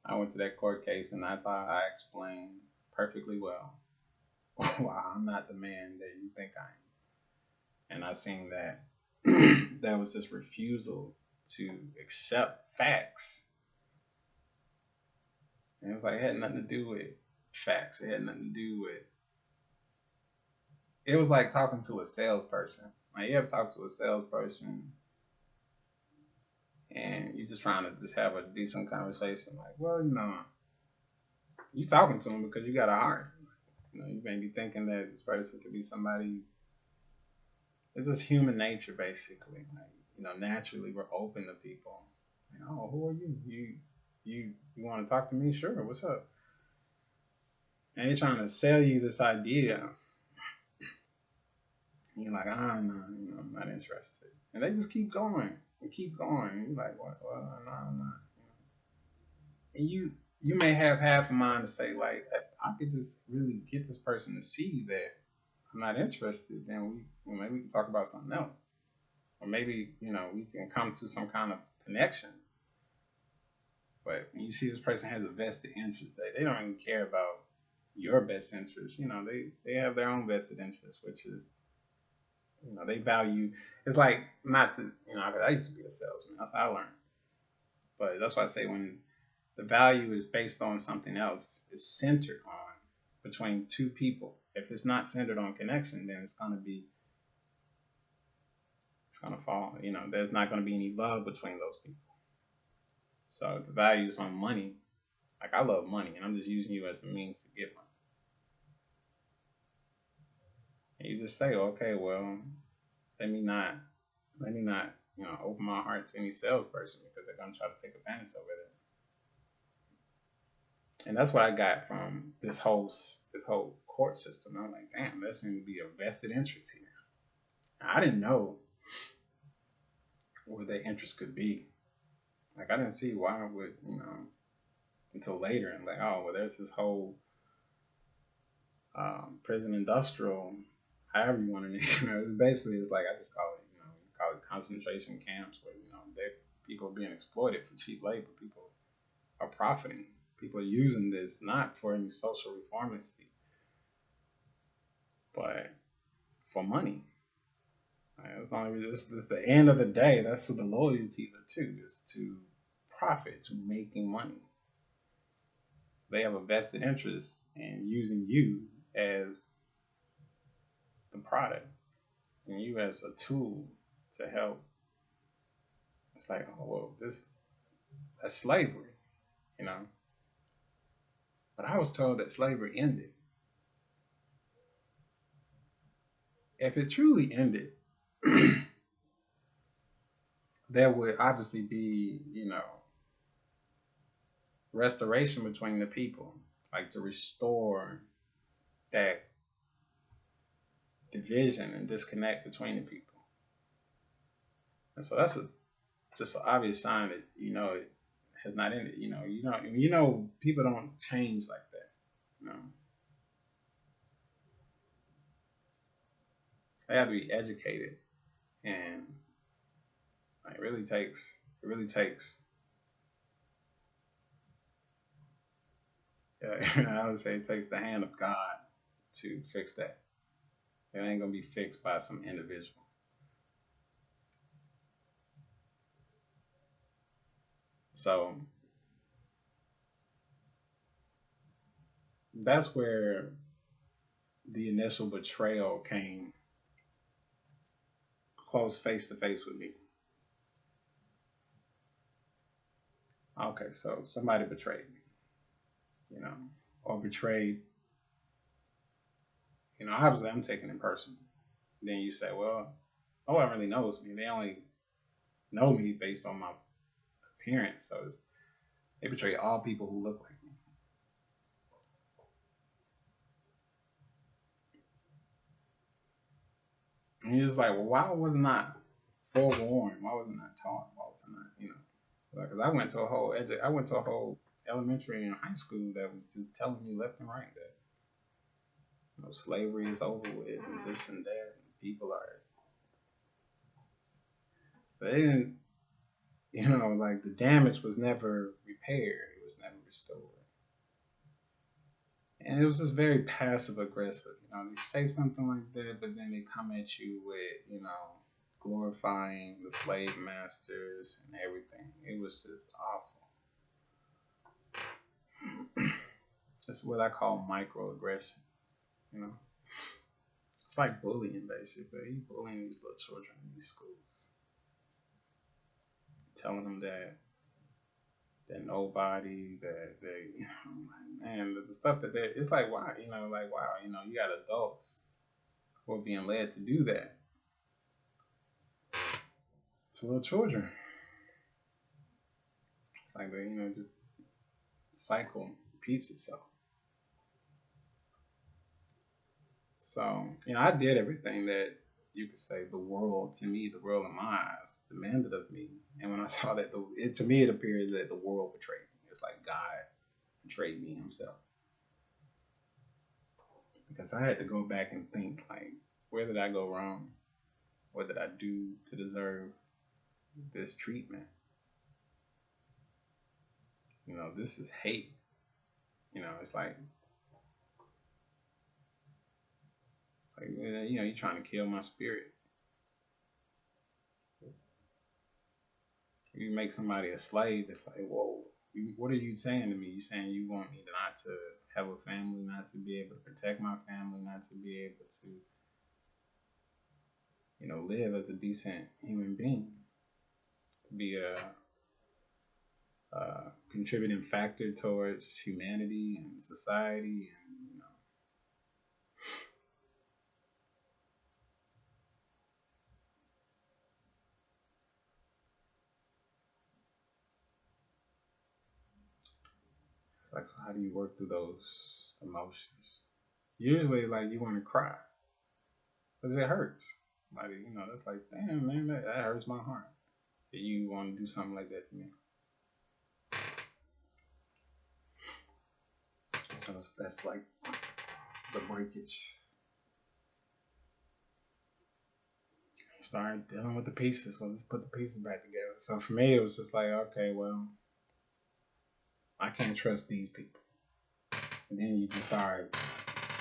I went to that court case and I thought I explained perfectly well why I'm not the man that you think I am. And I seen that there was this refusal to accept facts. And it was like it had nothing to do with facts. It had nothing to do with it was like talking to a salesperson. Like you ever talk to a salesperson and you're just trying to just have a decent conversation, like, well, you talking to them because you got a heart. You may be thinking that this person could be somebody. It's just human nature, basically. Like, naturally we're open to people. Like, oh, who are you? You want to talk to me? Sure. What's up? And they're trying to sell you this idea. And you're like, no, I'm not interested. And they just keep going and keep going. And you're like, what? Well, no, I'm not. And you may have half a mind to say, like, if I could just really get this person to see that I'm not interested, then maybe we can talk about something else. Or maybe, we can come to some kind of connection. But when you see this person has a vested interest, they don't even care about your best interest. They have their own vested interest, which is, they value. It's like not to, I used to be a salesman. That's how I learned. But that's why I say when the value is based on something else, it's centered on between two people. If it's not centered on connection, then it's gonna fall. There's not gonna be any love between those people. So if the value is on money, like I love money, and I'm just using you as a means to get money. And you just say, okay, well, let me not, open my heart to any salesperson because they're gonna try to take advantage of it. And that's what I got from this whole court system. I'm like, damn, there seems to be a vested interest here. I didn't know what their interest could be. Like I didn't see why it would, until later. And like, oh, well, there's this whole prison industrial, however you want to name it. It's like I just call it, call it concentration camps where people are being exploited for cheap labor. People are profiting. People are using this not for any social reformity, but for money. As long as this is the end of the day, that's what the loyalties are to, is to profit, to making money. They have a vested interest in using you as the product and you as a tool to help. It's like, oh, well, that's slavery, you know. But I was told that slavery ended. If it truly ended, there would obviously be, restoration between the people, like to restore that division and disconnect between the people. And so that's just an obvious sign that it has not ended. People don't change like that. They have to be educated, and it really takes I would say it takes the hand of God to fix that. It ain't gonna be fixed by some individual. So that's where the initial betrayal came close face to face with me. Okay, so somebody betrayed me, you know, or betrayed, obviously I'm taking it personal. Then you say, well, no one really knows me. They only know me based on my appearance. So they betray all people who look like me. And you're just like, well, why wasn't I forewarned? Why wasn't I taught? Why wasn't I, because I went to a whole elementary and high school that was just telling me left and right that slavery is over with and this and that. And people are, but they didn't, like the damage was never repaired. It was never restored. And it was just very passive aggressive. They say something like that, but then they come at you with, glorifying the slave masters and everything. It was just awful. It's what I call microaggression. You know, it's like bullying basically. You bullying these little children in these schools, telling them that nobody, that they, man, the stuff that they, it's like wow, you got adults who are being led to do that to little children. It's like the, just cycle repeats itself. So, I did everything that you could say the world to me, the world in my eyes demanded of me. And when I saw that, to me, it appeared that the world betrayed me. It's like God betrayed me himself. Because I had to go back and think, like, where did I go wrong? What did I do to deserve this treatment? This is hate. It's like you're trying to kill my spirit. You make somebody a slave. It's like, whoa, what are you saying to me? You saying you want me not to have a family, not to be able to protect my family, not to be able to, live as a decent human being, be a contributing factor towards humanity and society, and it's like, so how do you work through those emotions? Usually, like you want to cry because it hurts. Like that's like, damn man, that hurts my heart. That you want to do something like that to me. So that's like the breakage. Start dealing with the pieces. Well, let's put the pieces back together. So for me, it was just like, okay, well, I can't trust these people. And then you just start,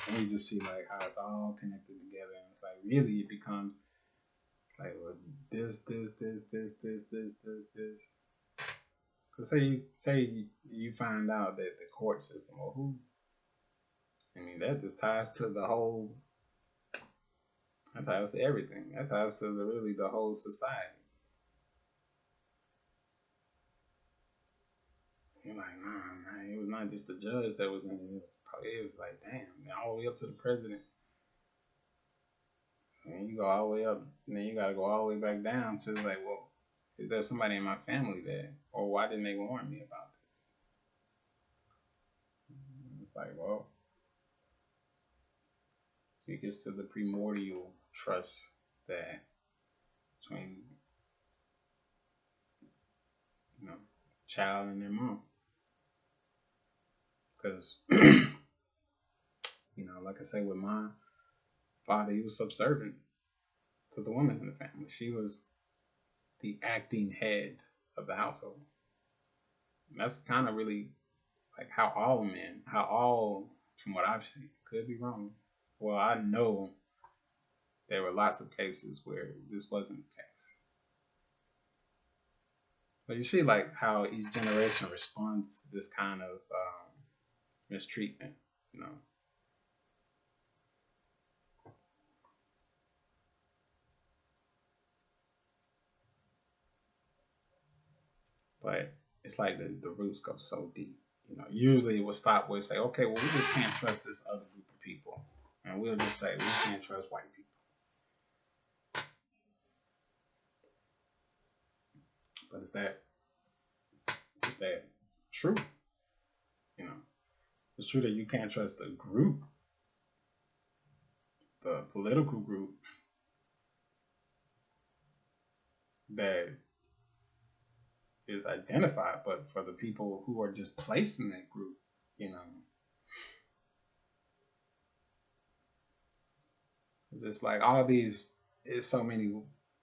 and you just see like how it's all connected together, and it's like really it becomes like, well, this. Cause say you find out that the court system, or who, I mean, that just ties to the whole. That ties to everything. That ties to really the whole society. You're like, nah, man, it was not just the judge that was in it. It was like, damn, man, all the way up to the president. And you go all the way up, and then you got to go all the way back down to like, well, is there somebody in my family there, or why didn't they warn me about this? It's like, well, it gets to the primordial trust that between you know child and their mom, because like I say, with my father, he was subservient to the woman in the family. She was the acting head of the household. And that's kind of really like how all men, how all, from what I've seen, could be wrong. Well, I know there were lots of cases where this wasn't the case. But you see, like how each generation responds to this kind of mistreatment, you know. But it's like the roots go so deep. You know, usually it will stop where say, okay, well, we just can't trust this other group of people, and we'll just say we can't trust white people. But is that true? You know, it's true that you can't trust the group, the political group that is identified, but for the people who are just placed in that group, you know, it's just like all these is so many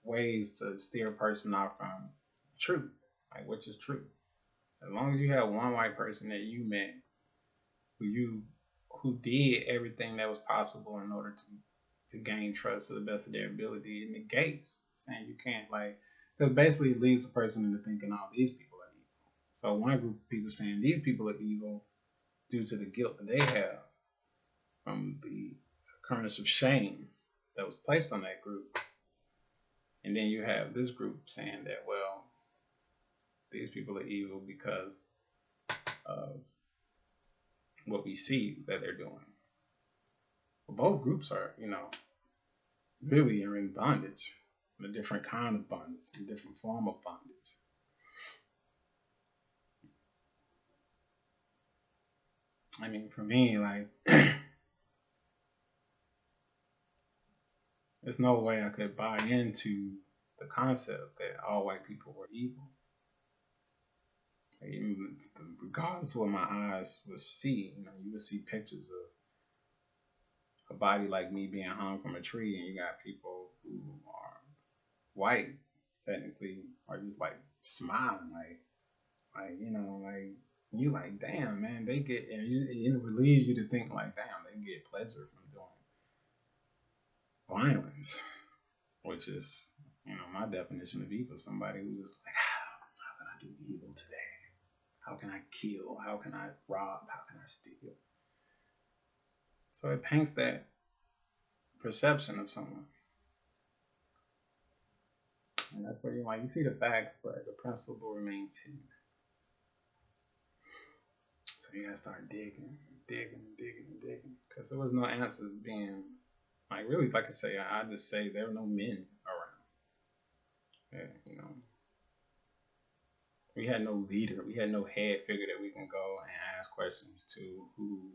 ways to steer a person off from truth, like which is true. As long as you have one white person that you met you who did everything that was possible in order to gain trust to the best of their ability, it negates saying you can't, like, because basically it leads the person into thinking all these people are evil. So one group of people saying these people are evil due to the guilt that they have from the occurrence of shame that was placed on that group. And then you have this group saying that, well, these people are evil because of what we see that they're doing. Well, both groups are, you know, really are in bondage, a different kind of bondage, a different form of bondage. I mean, for me, like, there's no way I could buy into the concept that all white people were evil. Like, even regardless of what my eyes would see, you know, you would see pictures of a body like me being hung from a tree, and you got people who are white, technically, are just like smiling, like you know, like you like, damn, man, they get, and it relieves you to think like, damn, they get pleasure from doing violence, which is, you know, my definition of evil. Somebody who's just like, how can I do evil today? How can I kill? How can I rob? How can I steal? So it paints that perception of someone. And that's where you're like, you see the facts, but the principle remains hidden. So you gotta start digging, digging. Because there was no answers being, like, really, like I say, I just say there were no men around. Yeah, you know, we had no leader, we had no head figure that we can go and ask questions to who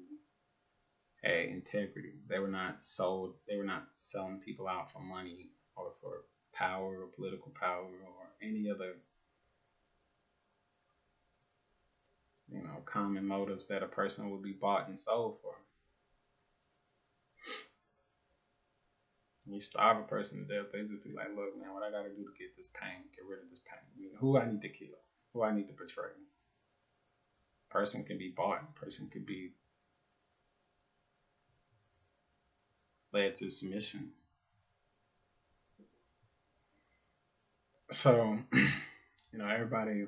had integrity. They were not sold, they were not selling people out for money or for power or political power or any other, you know, common motives that a person would be bought and sold for. You starve a person to death, they just be like, look, man, what I gotta do to get this pain, get rid of this pain? I mean, who I need to kill? Who I need to betray? Person can be bought, person could be led to submission. So, you know, everybody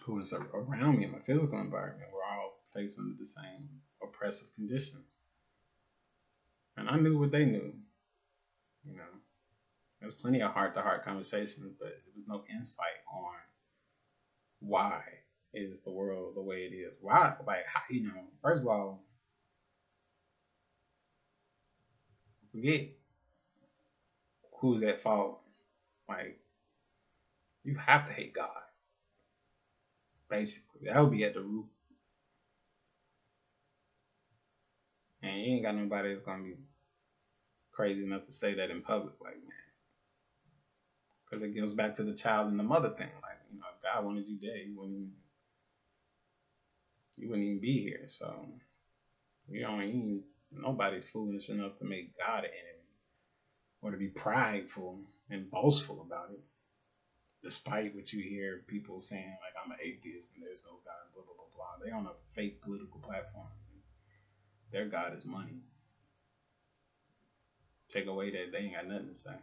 who was around me in my physical environment were all facing the same oppressive conditions. And I knew what they knew, you know. There was plenty of heart to heart conversations, but there was no insight on why is the world the way it is. Why, like, how, you know, first of all, forget who's at fault. Like, you have to hate God, basically. That would be at the root. And you ain't got nobody that's gonna be crazy enough to say that in public, like, man. Because it goes back to the child and the mother thing. Like, you know, if God wanted you dead, you wouldn't even be here. So you don't even, nobody's foolish enough to make God an enemy or to be prideful and boastful about it. despite what you hear people saying, like, I'm an atheist and there's no God, blah, blah, blah, blah. They on a fake political platform. Their God is money. Take away that, they ain't got nothing to say.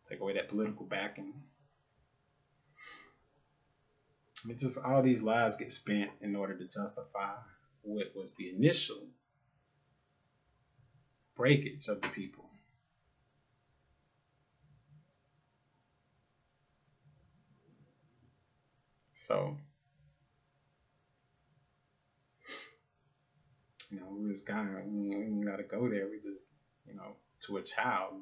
Take away that political backing. It just, all these lies get spent in order to justify what was the initial breakage of the people. So, we just we ain't got to go there. We just, to a child,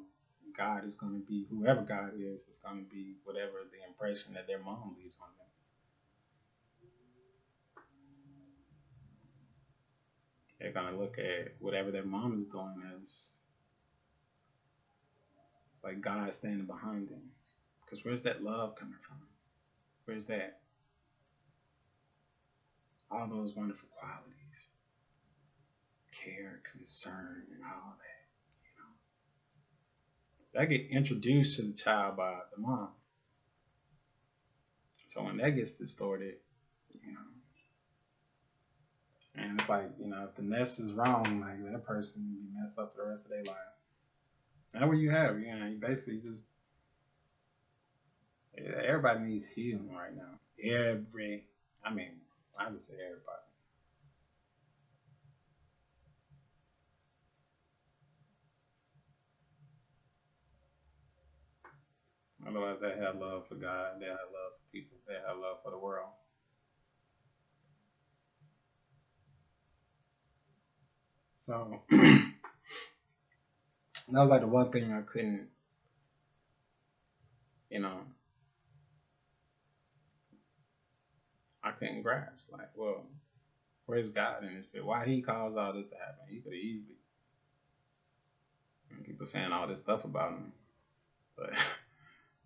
God is going to be, whoever God is going to be whatever the impression that their mom leaves on them. They're going to look at whatever their mom is doing as like God standing behind them. Because where's that love coming from? Where's that? All those wonderful qualities. Care, concern, and all that. That get introduced to the child by the mom. So when that gets distorted, and it's like, if the nest is wrong, like that person will be messed up for the rest of their life. That's what you have, you basically just, everybody needs healing right now. I would say everybody. Otherwise, they have love for God, they have love for people, they have love for the world. So that was like the one thing I couldn't, I couldn't grasp. Like, well, where's God in this bit? Why he caused all this to happen? He could have easily. People saying all this stuff about him, but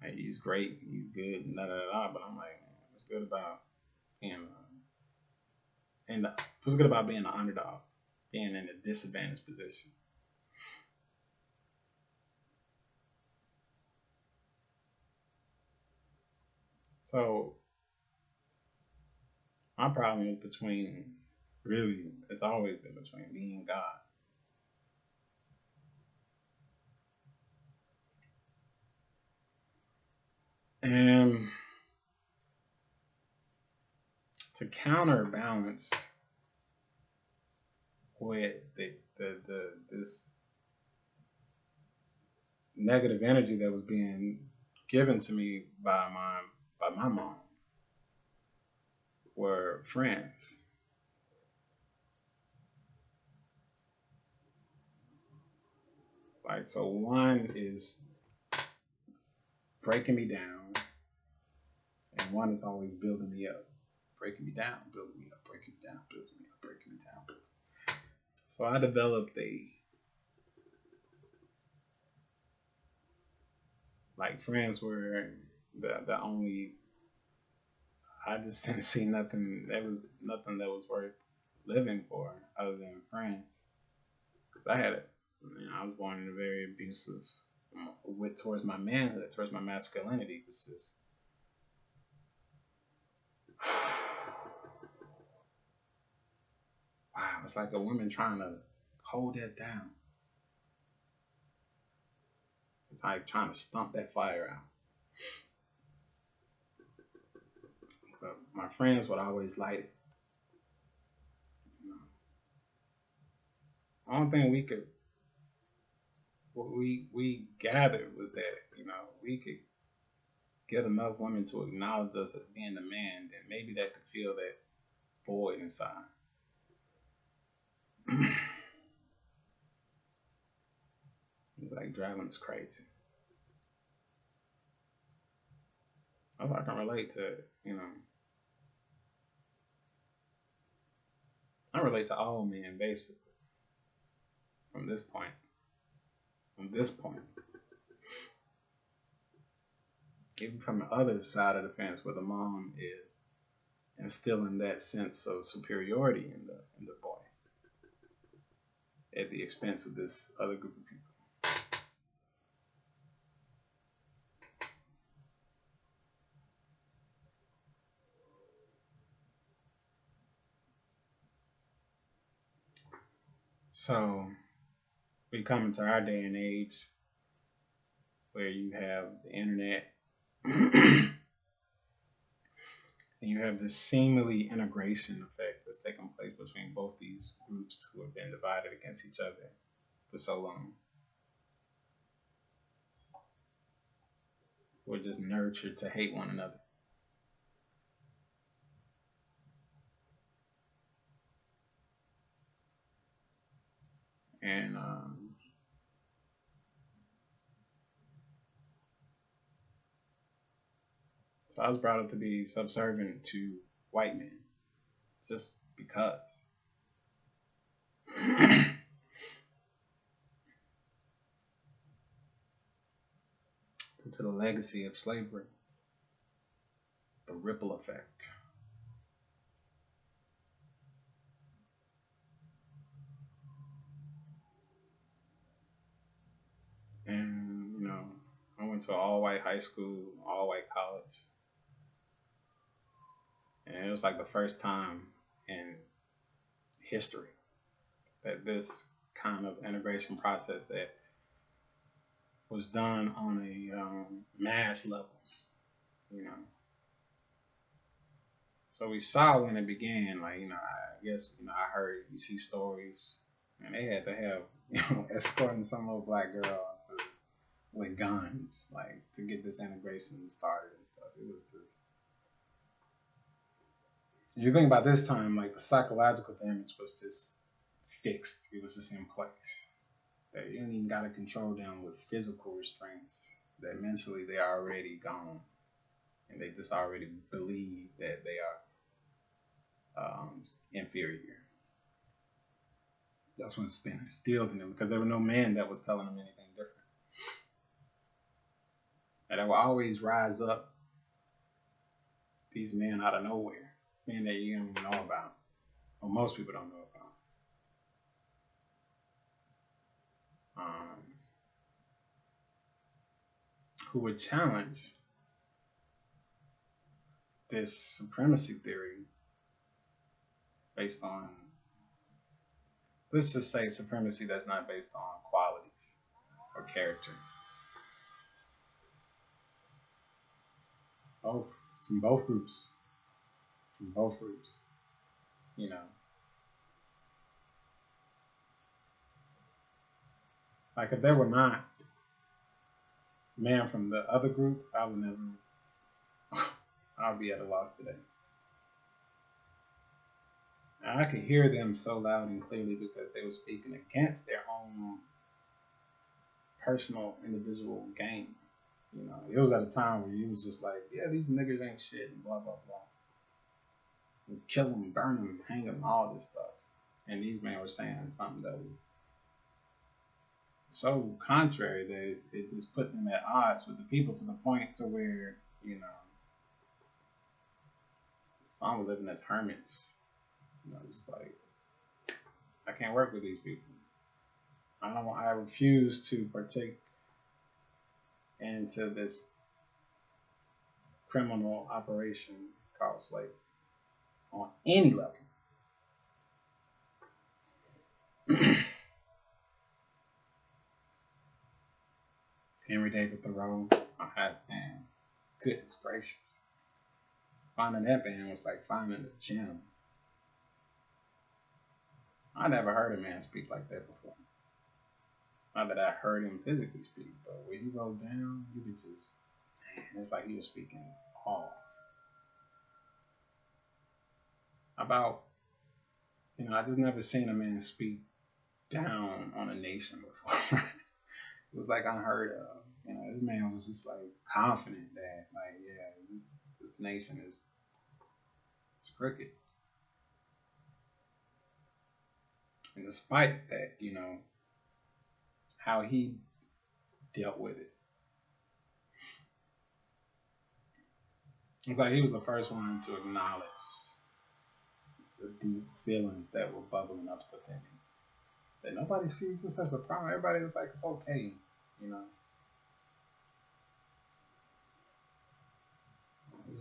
hey, he's great, he's good, da da da. But I'm like, what's good about being, what's good about being an underdog, being in a disadvantaged position? So my problem is it's always been between me and God. And to counterbalance with this negative energy that was being given to me by my mom were friends. Like, so one is breaking me down, and one is always building me up, breaking me down, building me up, breaking me down, building me up, breaking me down. So I developed friends were the only. I just didn't see nothing. There was nothing that was worth living for other than friends. I was born in a very abusive with towards my manhood, towards my masculinity. Was just wow. It's like a woman trying to hold that down. It's like trying to stomp that fire out. But my friends would always light it. The only thing what we gathered was that we could get enough women to acknowledge us as being the man, then maybe that could fill that void inside. It's like driving us crazy. I can relate to, I relate to all men basically from this point. From this point. Even from the other side of the fence where the mom is instilling that sense of superiority in the boy at the expense of this other group of people. So we come into our day and age where you have the internet and you have this seemingly integration effect that's taking place between both these groups who have been divided against each other for so long. We're just nurtured to hate one another. And so I was brought up to be subservient to white men just because. To the legacy of slavery, the ripple effect. And, I went to an all white high school, all white college. And it was like the first time in history that this kind of integration process that was done on a mass level, you know. So we saw when it began, like, I guess, I heard, you see stories, and they had to have, escorting some little black girl with guns, like, to get this integration started and stuff. It was just, you think about this time, like, the psychological damage was just fixed. It was just in place. That you didn't even got to control them with physical restraints. That mentally they're already gone, and they just already believe that they are inferior. That's when it's been instilled in them because there was no man that was telling them anything different. And they will always rise up these men out of nowhere, men that you don't even know about, or most people don't know about, who would challenge this supremacy theory based on, let's just say, supremacy that's not based on qualities or character. Both, from both groups. From both groups. Like if there were not men from the other group, I would never, I'll be at a loss today. And I could hear them so loud and clearly because they were speaking against their own personal individual gain. It was at a time where you was just like, yeah, these niggers ain't shit and blah, blah, blah. And kill them, burn them, hang them, all this stuff. And these men were saying something that was so contrary that it just put them at odds with the people to the point to where, some were living as hermits. It's like, I can't work with these people. I refuse to partake into this criminal operation called slavery on any level. Henry David Thoreau, I had, man, goodness gracious. Finding that man was like finding a gem. I never heard a man speak like that before. Not that I heard him physically speak, but when he wrote down, you could just, man, it's like he was speaking all about, I just never seen a man speak down on a nation before. It was like unheard of. This man was just like confident that, like, yeah, this nation is crooked. And despite that, how he dealt with it. It's like he was the first one to acknowledge the deep feelings that were bubbling up within him. That nobody sees this as a problem. Everybody was like, it's okay, It was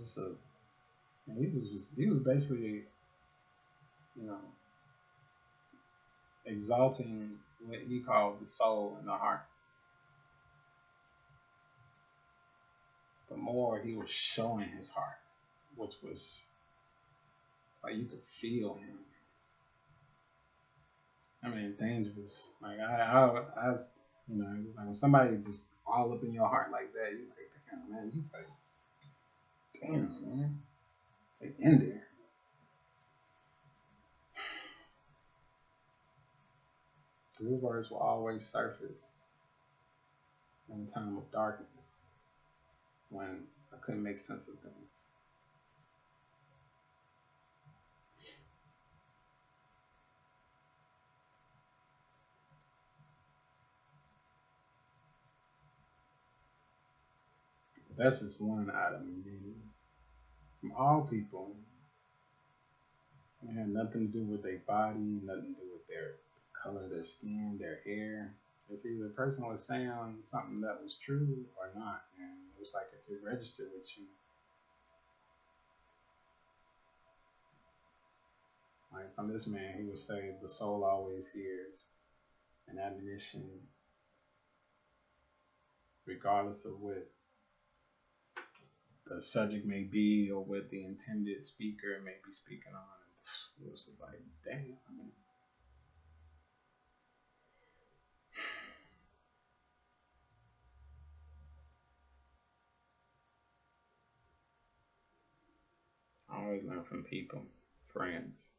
just he was basically, exalting what he called the soul and the heart, the more he was showing his heart, which was like you could feel him. I mean, things was like you know, like when somebody just all up in your heart like that, you're like, damn man, you like, damn man, they in there. Because his words will always surface in a time of darkness when I couldn't make sense of things. That's just one out of many. From all people, it had nothing to do with their body, nothing to do with their color of their skin, their hair. It's either the person was saying something that was true or not. And it was like if it registered with you, like from this man, he would say, the soul always hears an admonition, regardless of what the subject may be or what the intended speaker may be speaking on. It was like, damn. I mean, I always learn from people, friends,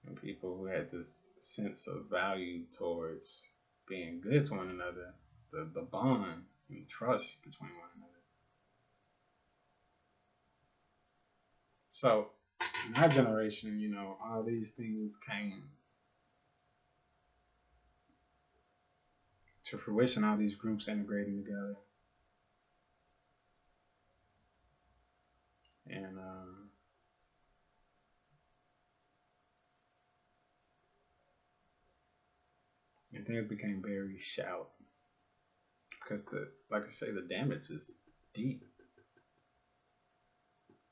and people who had this sense of value towards being good to one another, the bond and trust between one another. So, in our generation, you know, all these things came to fruition, all these groups integrating together. And things became very shallow because like I say, the damage is deep.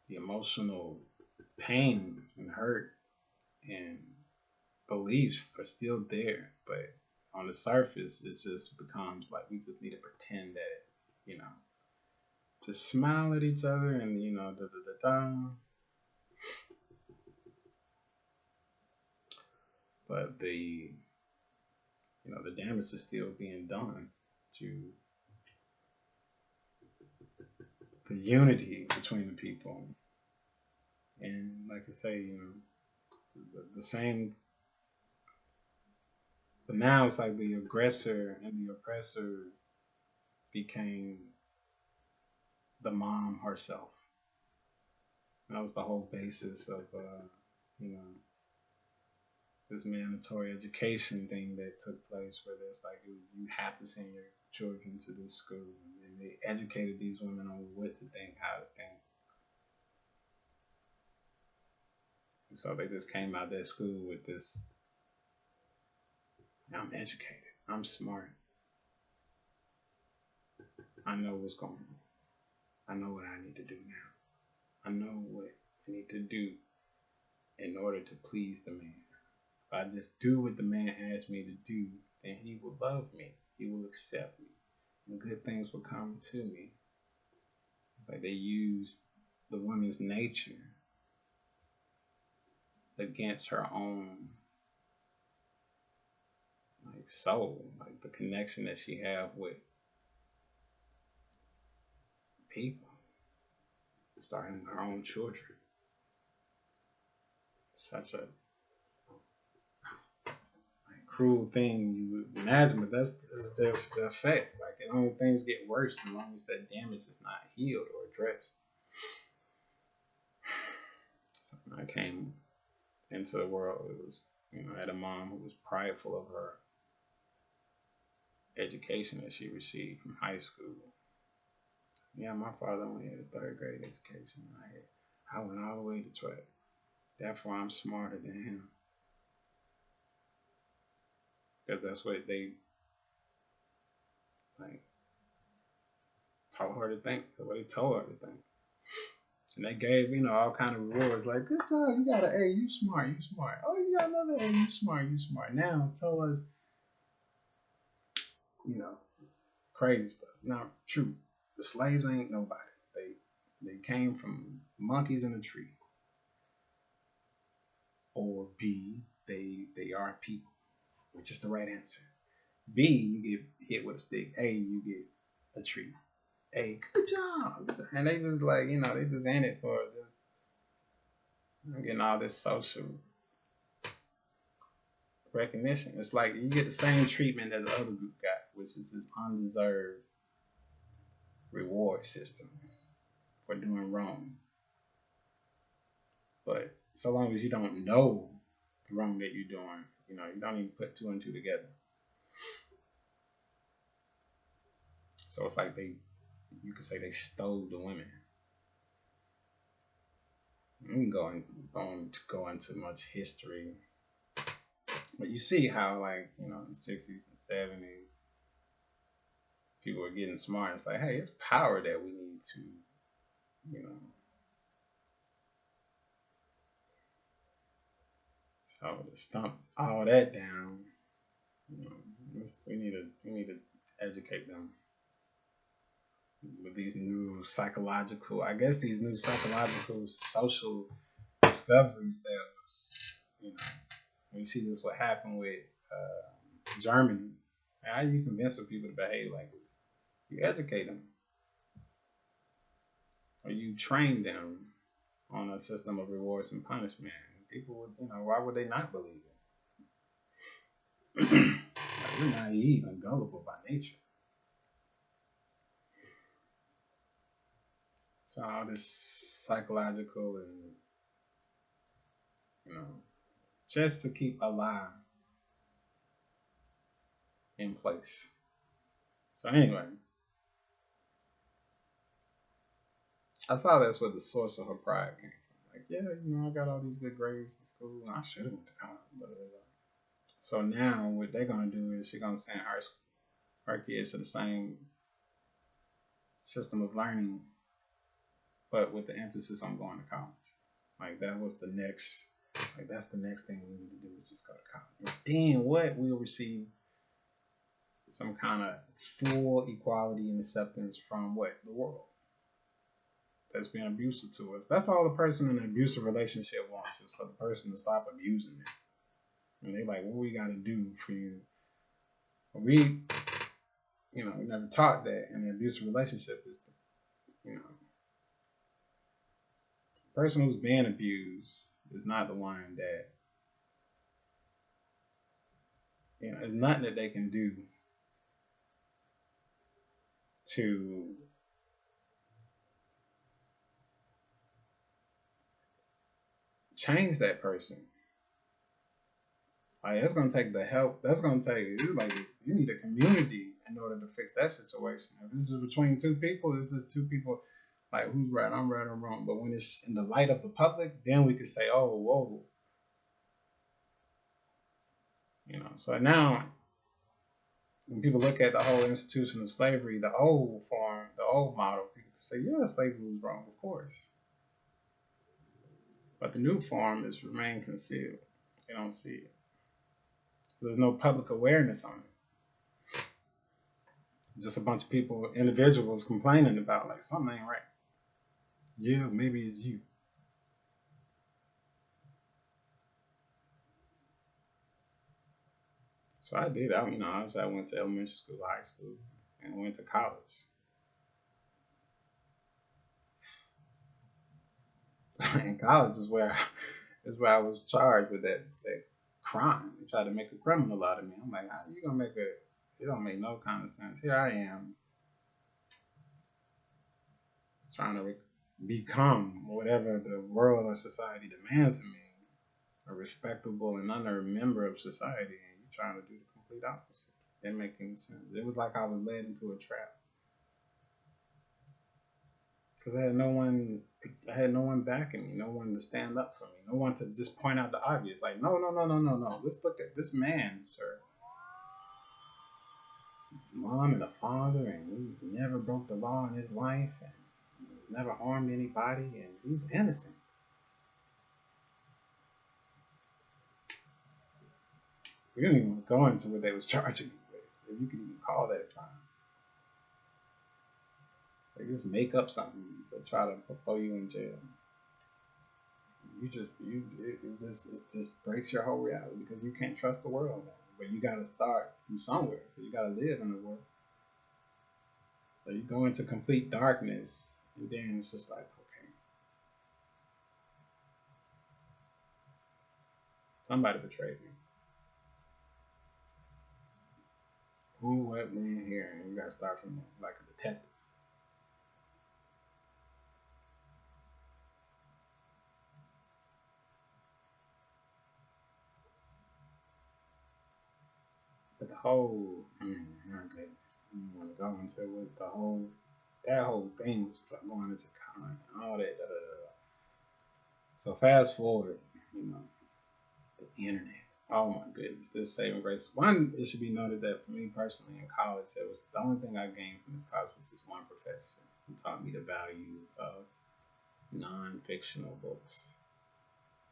The emotional pain and hurt and beliefs are still there, but on the surface, it just becomes like we just need to pretend that, you know, just smile at each other and, you know, da da da da. But the damage is still being done to the unity between the people. And like I say, you know, the same. But now it's like the aggressor and the oppressor became the mom herself. That was the whole basis of, you know, this mandatory education thing that took place, where there's like you have to send your children to this school, and they educated these women on what to think, how to think. And so they just came out of that school with this: I'm educated, I'm smart, I know what's going on, I know what I need to do now, I know what I need to do in order to please the man. If I just do what the man asks me to do, then he will love me. He will accept me. And good things will come to me. It's like they used the woman's nature against her own like soul, like the connection that she had with people, starting her own children. Such a cruel thing you would imagine, but that's the effect. Like, it only things get worse as long as that damage is not healed or addressed. So when I came into the world, it was, you know, I had a mom who was prideful of her education that she received from high school. Yeah, my father only had a third grade education. I went all the way to 12. Therefore, I'm smarter than him. Because that's what they like told her to think. That's what they told her to think. And they gave, all kind of rewards like, good job, you got an A, you smart, you smart. Oh, you got another A, you smart, you smart. Now tell us, you know, crazy stuff. Now, true, the slaves ain't nobody. They came from monkeys in a tree. Or B, they are people, which is the right answer. B, you get hit with a stick. A, you get a treat. A, good job. And they just like, they just in it for just getting all this social recognition. It's like you get the same treatment that the other group got, which is this undeserved reward system for doing wrong. But so long as you don't know the wrong that you're doing, you don't even put two and two together. So it's like you could say they stole the women. We can go into much history, but you see how like in the 60s and 70s, people were getting smart. It's like, hey, it's power that we need to, so to stomp all that down, we need to educate them with these new psychological, social discoveries that was, we see this what happened with Germany. How do you convince people to behave like this? You educate them, or you train them on a system of rewards and punishment. People would, why would they not believe it? Like, we're naive and gullible by nature. So all this psychological and just to keep a lie in place. So anyway, I saw that's where the source of her pride came from. Like, yeah, I got all these good grades in school, and I should have went to college. Blah, blah, blah. So now what they're gonna do is she's gonna send her kids to the same system of learning, but with the emphasis on going to college. Like that was the next. Like that's the next thing we need to do is just go to college. And then what? We'll receive some kind of full equality and acceptance from what? The world that's being abusive to us. That's all the person in an abusive relationship wants is for the person to stop abusing it. And they like, what we got to do for you? We, we never taught that in an abusive relationship is, the person who's being abused is not the one that, there's nothing that they can do to change that person. Like it's gonna take the help. That's gonna take. It's like you need a community in order to fix that situation. If this is between two people, this is two people. Like who's right? I'm right. I'm wrong. But when it's in the light of the public, then we can say, oh, whoa. So now when people look at the whole institution of slavery, the old form, the old model, people can say, yeah, slavery was wrong, of course. But the new form is remain concealed. They don't see it. So there's no public awareness on it. Just a bunch of people, individuals complaining about like something ain't right. Yeah, maybe it's you. So I did. I went to elementary school, high school, and went to college. And college is where I was charged with that crime. They tried to make a criminal out of me. I'm like, how you gonna make it? It don't make no kind of sense. Here I am trying to become whatever the world or society demands of me, a respectable and honored member of society, and you're trying to do the complete opposite. It didn't make any sense. It was like I was led into a trap because I had no one backing me, no one to stand up for me, no one to just point out the obvious. Like, no, no, no, no, no, no. Let's look at this man, sir. Mom and a father, and he never broke the law in his life, and never harmed anybody, and he was innocent. We didn't even go into what they was charging me with, if you can even call that a crime. They just make up something to try to throw you in jail. It just breaks your whole reality because you can't trust the world. But you got to start from somewhere. You got to live in the world. So you go into complete darkness, and then it's just like, okay, somebody betrayed me. Who, what, when, here, and you got to start from like a detective. But the whole, my goodness, you want to go into what that whole thing was going into comment and all that. Da, da, da. So fast forward, you know, the internet. Oh my goodness, this saving grace. One, it should be noted that for me personally in college, it was the only thing I gained from this college was this one professor who taught me the value of non-fictional books.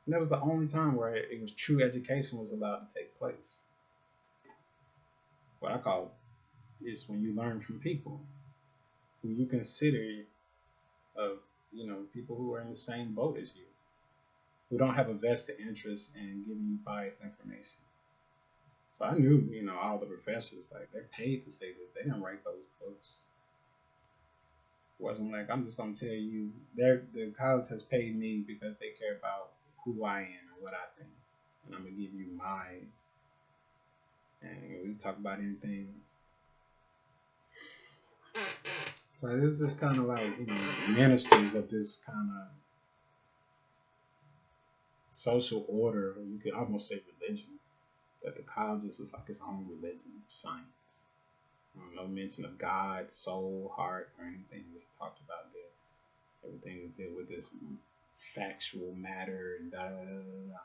And that was the only time where it was true education was allowed to take place. What I call it is when you learn from people who you consider of, people who are in the same boat as you, who don't have a vested interest in giving you biased information. So I knew, all the professors, like, they're paid to say this. They didn't write those books. It wasn't like, I'm just going to tell you, the college has paid me because they care about who I am and what I think. And I'm going to give you and we talk about anything. So it was just kind of like, ministers of this kind of social order, or you could almost say religion, that the colleges is like its own religion, science. No mention of God, soul, heart, or anything that's talked about there. Everything to do with this factual matter and da da da da.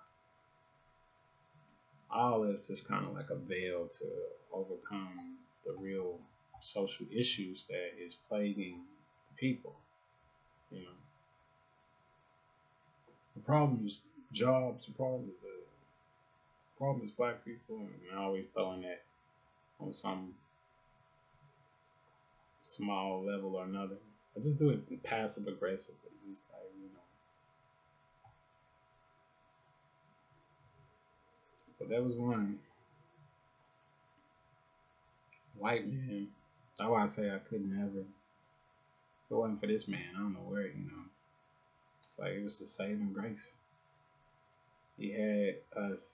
All is just kind of like a veil to overcome the real social issues that is plaguing the people. The problem is jobs. The problem is black people, and I always throwing that on some small level or another. I just do it passive aggressively. Just like, But that was one white man. That's why I say I could never. If it wasn't for this man, I don't know where, It's like it was the saving grace. He had us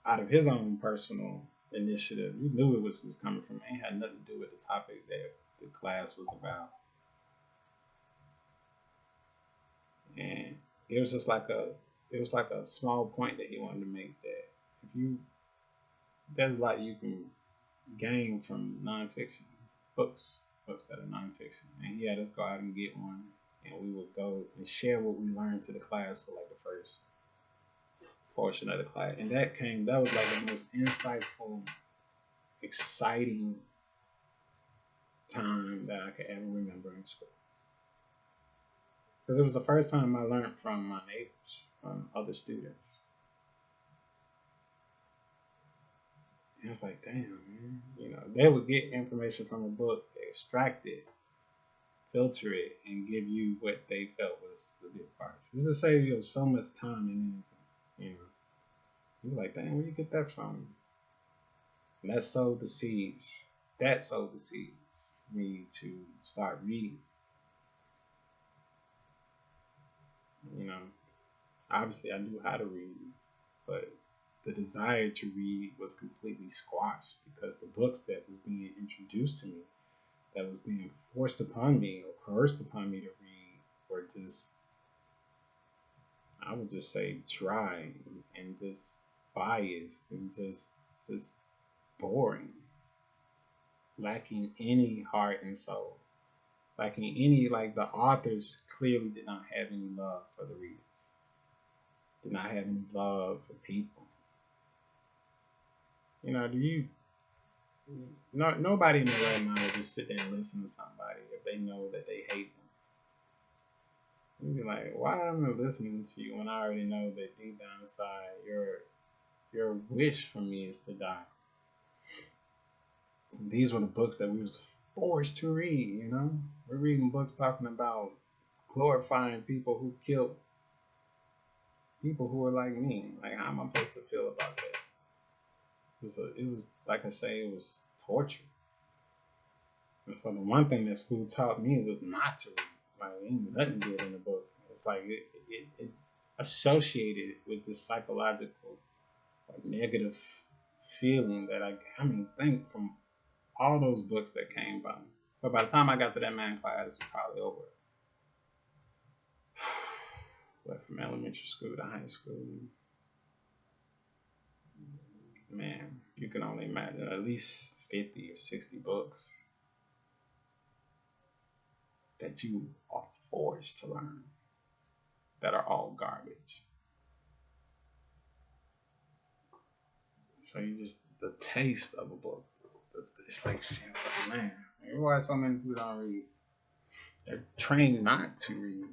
out of his own personal initiative. You knew it was coming from. It had nothing to do with the topic that the class was about. And it was just like a small point that he wanted to make, that there's a lot you can gain from nonfiction books that are nonfiction. And he had us go out and get one, and we would go and share what we learned to the class for like the first portion of the class. And that was like the most insightful, exciting time that I could ever remember in school. Because it was the first time I learned from my neighbors, from other students. And I was like, damn, man. They would get information from a book, extract it, filter it, and give you what they felt was the good parts. This is save you so much time and anything. You're like, damn, where you get that from? And that sowed the seeds. That sowed the seeds for me to start reading. Obviously I knew how to read, but the desire to read was completely squashed because the books that was being introduced to me, that was being forced upon me or coerced upon me to read, were just, I would just say, dry and just biased and just boring, lacking any heart and soul, lacking any, like, the authors clearly did not have any love for the readers, did not have any love for people. Nobody in their right mind would just sit there and listen to somebody if they know that they hate them. You'd be like, why am I listening to you when I already know that deep down inside your wish for me is to die? And these were the books that we was forced to read, you know? We're reading books talking about glorifying people who killed people who were like me. Like, how am I supposed to feel about that? It was like I say, it was torture. And so the one thing that school taught me was not to read. Like, ain't nothing good in the book. It's like it associated with this psychological, like, negative feeling that I mean, think from all those books that came by. So by the time I got to that math class, it was probably over. But from elementary school to high school, man, you can only imagine at least 50 or 60 books that you are forced to learn that are all garbage. So you just, the taste of a book, it's like, man, why so many people don't read? They're trained not to read.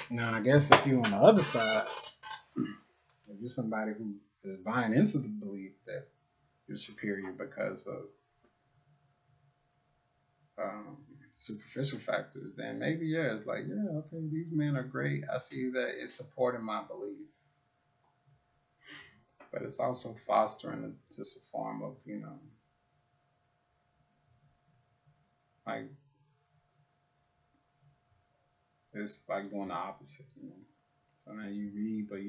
Now, I guess if you're on the other side, if you're somebody who is buying into the belief that you're superior because of superficial factors, then maybe, yeah, it's like, yeah, okay, these men are great. I see that it's supporting my belief. But it's also fostering just a form of, like, it's like doing the opposite. So now you read, but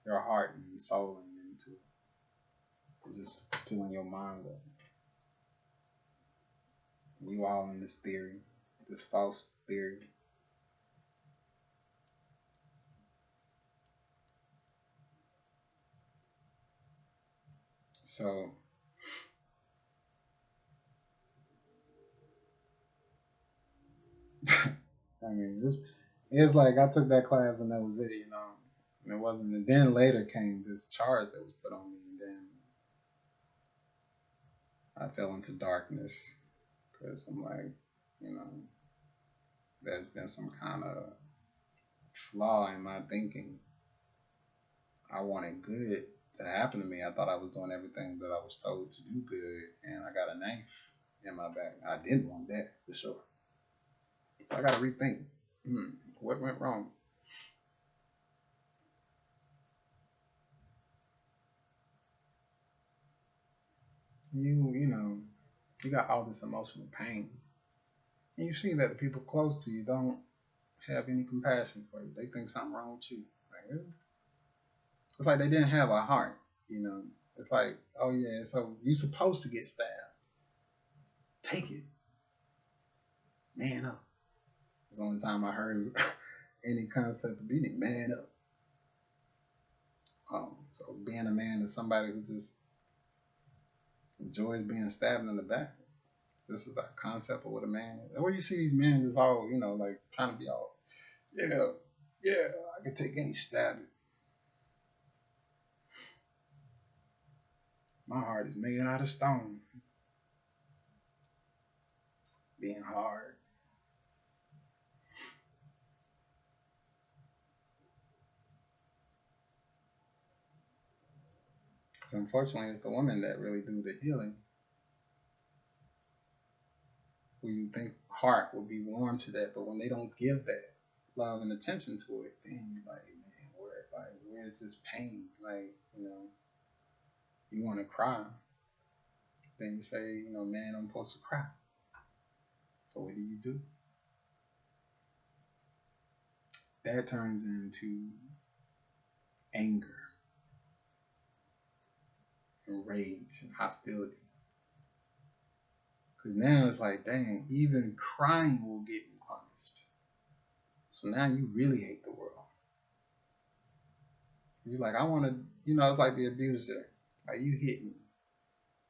your heart and soul and into it. You're just filling your mind up. You all in this theory, this false theory. So, I mean, it's like I took that class and that was it. And it wasn't. And then later came this charge that was put on me, and then I fell into darkness because I'm like, you know, there's been some kind of flaw in my thinking. I wanted good to happen to me. I thought I was doing everything that I was told to do good, and I got a knife in my back. I didn't want that for sure. So I got to rethink. What went wrong? You got all this emotional pain, and you see that the people close to you don't have any compassion for you. They think something wrong with you. Like, really? It's like they didn't have a heart. You know, it's like, oh yeah, so you supposed to get stabbed. Take it, man up. It's the only time I heard any concept of being man up. So being a man is somebody who just enjoys being stabbed in the back. This is our concept of what a man is. Where you see these men just all, like trying to be all, yeah, yeah, I can take any stabbing. My heart is made out of stone, being hard. Because unfortunately, it's the women that really do the healing. Who you think heart will be warm to that, but when they don't give that love and attention to it, then you're like, man, where's this pain? Like, you want to cry. Then you say, man, I'm supposed to cry. So what do? That turns into anger and rage and hostility. Because now it's like, dang, even crying will get you punished. So now you really hate the world. You're like, I want to, it's like the abuser. Like, you hit me.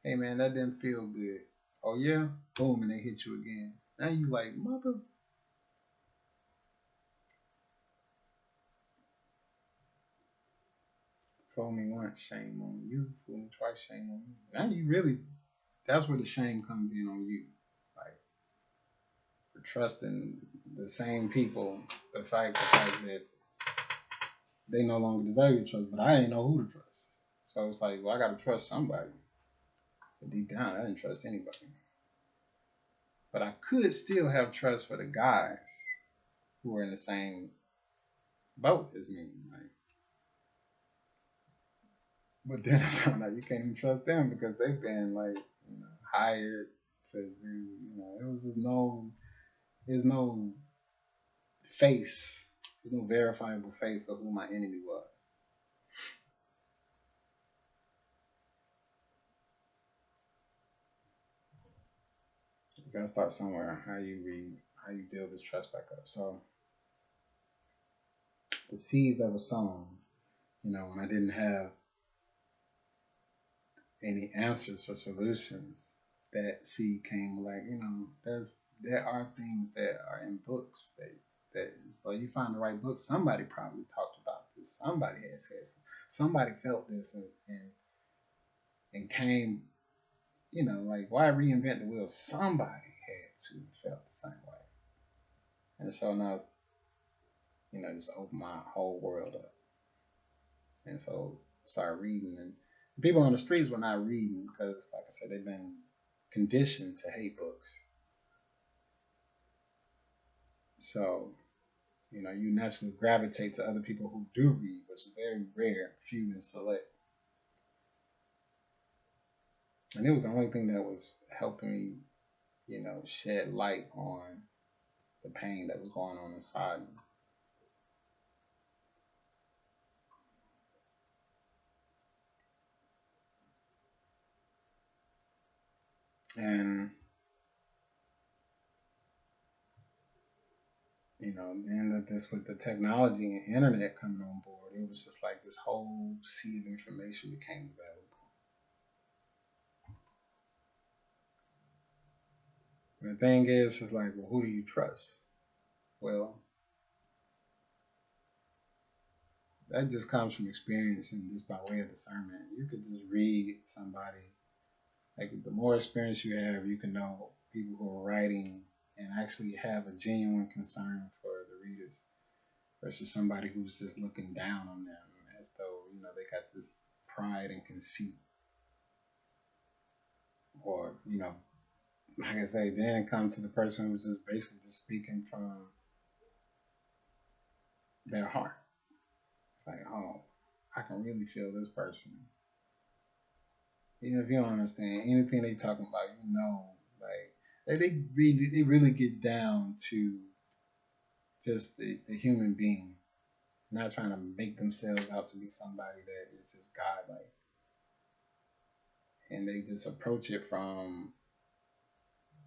Hey, man, that didn't feel good. Oh, yeah? Boom, and they hit you again. Now you like, mother. Fool me once, shame on you. Fool me twice, shame on you. Now you really, that's where the shame comes in on you. Like, trusting the same people, the fact that they no longer deserve your trust, but I didn't know who to trust. So it's like, well, I gotta trust somebody. But deep down, I didn't trust anybody. But I could still have trust for the guys who were in the same boat as me. Like, but then I found out you can't even trust them because they've been like, hired to do, there's no face, there's no verifiable face of who my enemy was. You gotta start somewhere. How you build this trust back up. So the seeds that were sown, when I didn't have any answers or solutions, that seed came like, there are things that are in books that so you find the right book, somebody probably talked about this, somebody had said somebody felt this and came, like why reinvent the wheel? Somebody had to felt the same way. And so now, just opened my whole world up. And so started reading, and people on the streets were not reading because, like I said, they've been conditioned to hate books. So, you naturally gravitate to other people who do read, which is very rare, few and select. And it was the only thing that was helping me, shed light on the pain that was going on inside me. And then this with the technology and internet coming on board, it was just like this whole sea of information became available. And the thing is like, well, who do you trust? Well, that just comes from experience and just by way of discernment. You could just read somebody. Like the more experience you have, you can know people who are writing and actually have a genuine concern for the readers versus somebody who's just looking down on them as though, they got this pride and conceit. Or, like I say, then it comes to the person who's just basically just speaking from their heart. It's like, oh, I can really feel this person. Even if you don't understand anything they talking about, like they really get down to just the human being, not trying to make themselves out to be somebody that is just godlike. And they just approach it from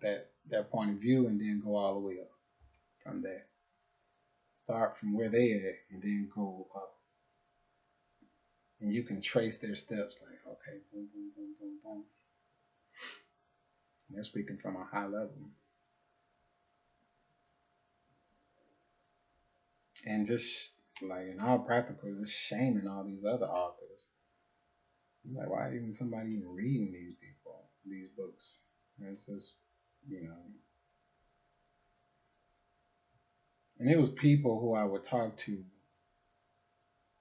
that point of view and then go all the way up from that. Start from where they at and then go up. And you can trace their steps like, okay, boom, boom, boom, boom, boom. And they're speaking from a high level. And just like in all practical, just shaming all these other authors. Like, why isn't somebody even reading these people, these books? And it's just, And it was people who I would talk to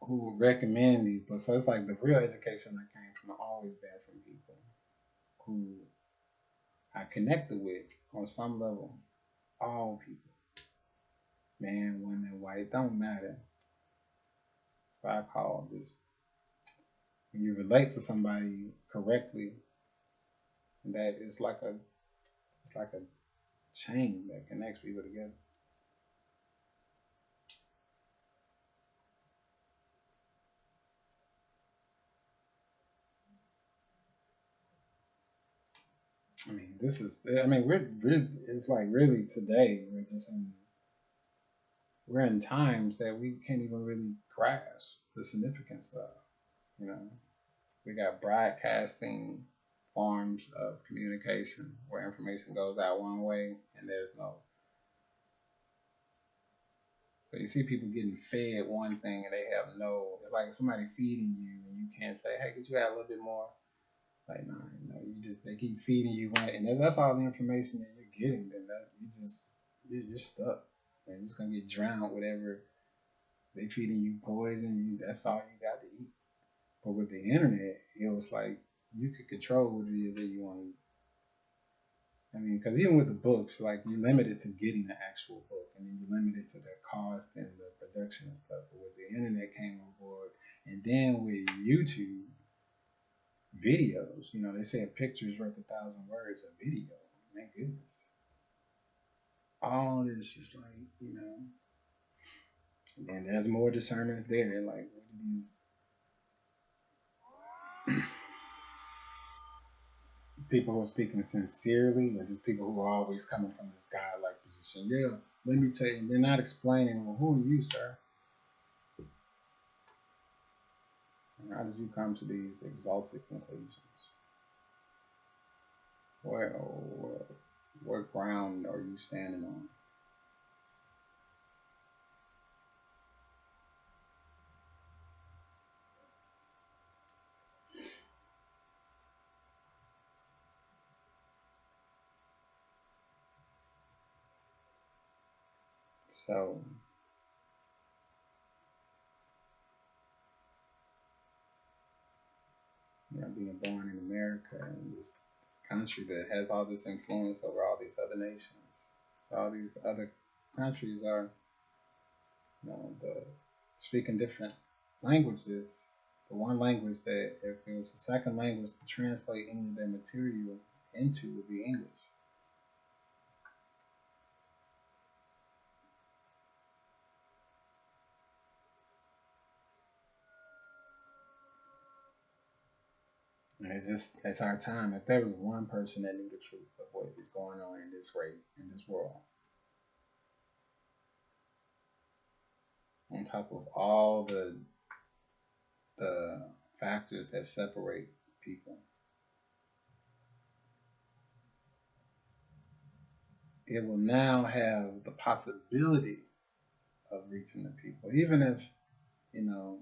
who would recommend these books. So it's like the real education that came from always been from people who I connected with on some level. All people. Man, women, white, don't matter. What I call this, when you relate to somebody correctly, that it's like a chain that connects people together. I mean, it's like really today we're in times that we can't even really grasp the significance of. We got broadcasting forms of communication where information goes out one way and there's no. So you see people getting fed one thing and they have no, it's like somebody feeding you and you can't say, hey, could you add a little bit more? Like, no, they keep feeding you, right? And that's all the information that you're getting. Then you're stuck. You're just gonna get drowned. Whatever they feeding you poison, that's all you got to eat. But with the internet, it was like you could control what it is that you want to eat. I mean, because even with the books, like you're limited to getting the actual book, and then you're limited to the cost and the production and stuff. But with the internet came on board, and then with YouTube videos, they say a picture is worth 1,000 words. A video, thank goodness. All this is like, and there's more discernments there. Like, what are these people who are speaking sincerely, or just people who are always coming from this God-like position? Yeah, let me tell you, they're not explaining. Well, who are you, sir? And how did you come to these exalted conclusions? What ground are you standing on? So, being born in America, in this country that has all this influence over all these other nations, so all these other countries are, speaking different languages. The one language that, if it was a second language to translate any of their material into, would be English. And it's our time. If there was one person that knew the truth of what is going on in this rate, in this world, on top of all the factors that separate people, it will now have the possibility of reaching the people, even if you know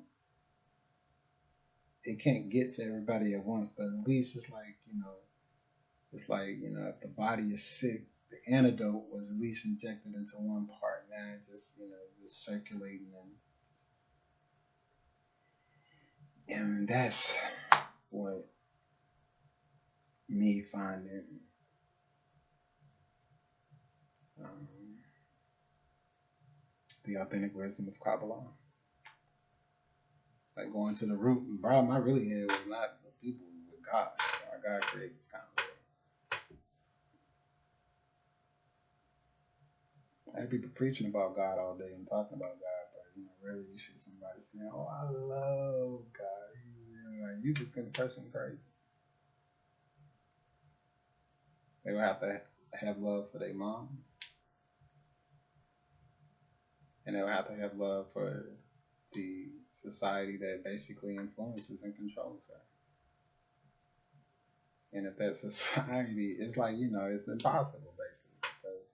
it can't get to everybody at once. But at least if the body is sick, the antidote was at least injected into one part. Now just circulating, and that's what me finding um, the authentic wisdom of Kabbalah. Like going to the root. And problem I really had was not the people, with God. Our God created this kind of way. I had people preaching about God all day and talking about God, but rarely you see somebody saying, "Oh, I love God." Like you just been a person crazy. They would have to have love for their mom, and they would have to have love for the society that basically influences and controls her. And if that society, it's like it's impossible basically. Because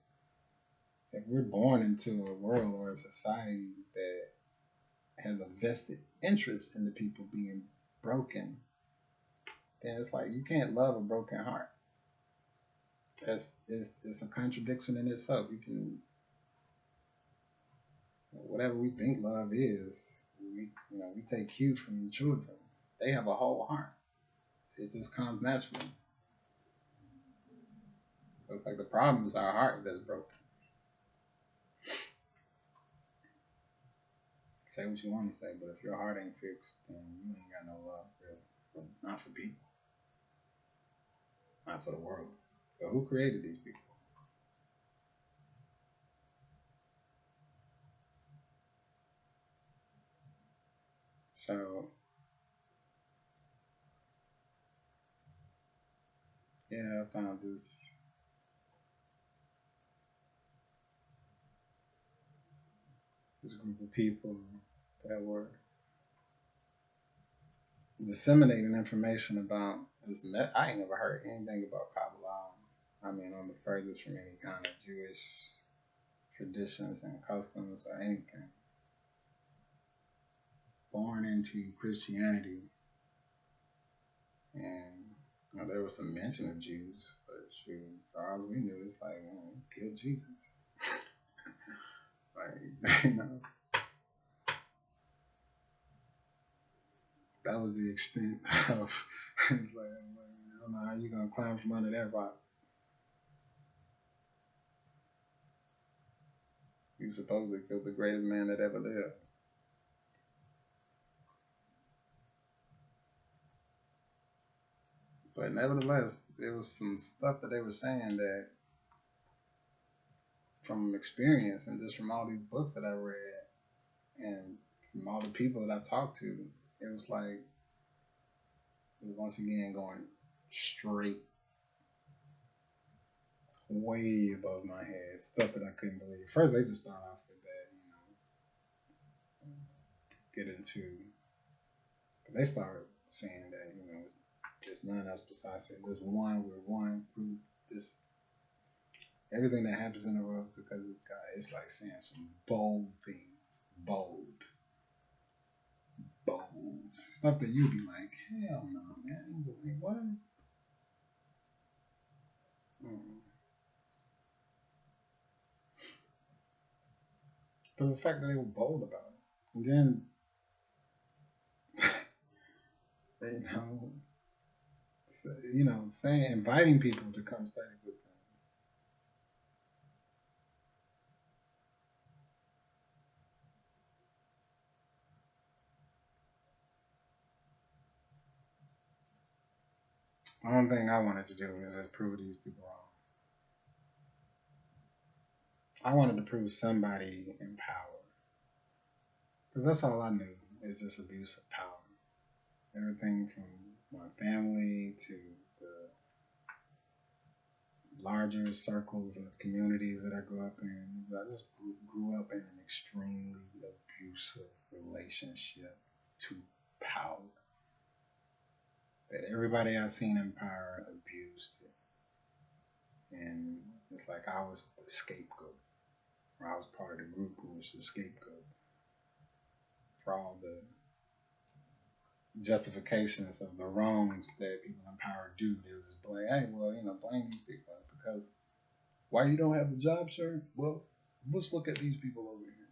if we're born into a world or a society that has a vested interest in the people being broken, then it's like you can't love a broken heart. It's a contradiction in itself. You can whatever we think love is, we take cue from the children. They have a whole heart. It just comes naturally. So it's like the problem is our heart that's broken. Say what you want to say, but if your heart ain't fixed, then you ain't got no love, really. Not for people, not for the world. But who created these people? So yeah, I found this group of people that were disseminating information about this. I ain't never heard anything about Kabbalah. I mean, on the furthest from any kind of Jewish traditions and customs or anything. Born into Christianity, and there was some mention of Jews, but shoot, as far as we knew, it's like, kill Jesus. Like, that was the extent of. It's like, I don't know how you gonna climb from under that rock. You supposedly killed the greatest man that ever lived. But nevertheless, there was some stuff that they were saying that, from experience and just from all these books that I read and from all the people that I talked to, it was like, it was once again going straight, way above my head, stuff that I couldn't believe. First, they just start off with that, get into, but they start saying that, there's none else besides it. There's one, we're one group. This everything that happens in the world because of God. It's like saying some bold things, bold stuff that you'd be like, hell no, man. You'd be like, what? But the fact that they were bold about it, and then saying, inviting people to come study with them. The only thing I wanted to do was just prove these people wrong. I wanted to prove somebody in power. Because that's all I knew, is this abuse of power. Everything from my family to the larger circles of communities that I grew up in. I just grew up in an extremely abusive relationship to power. That everybody I seen in power abused it. And it's like I was the scapegoat. Or I was part of the group who was the scapegoat for all the justifications of the wrongs that people in power do. They was just blame, hey, well, blame these people because why you don't have a job, sir? Well, let's look at these people over here.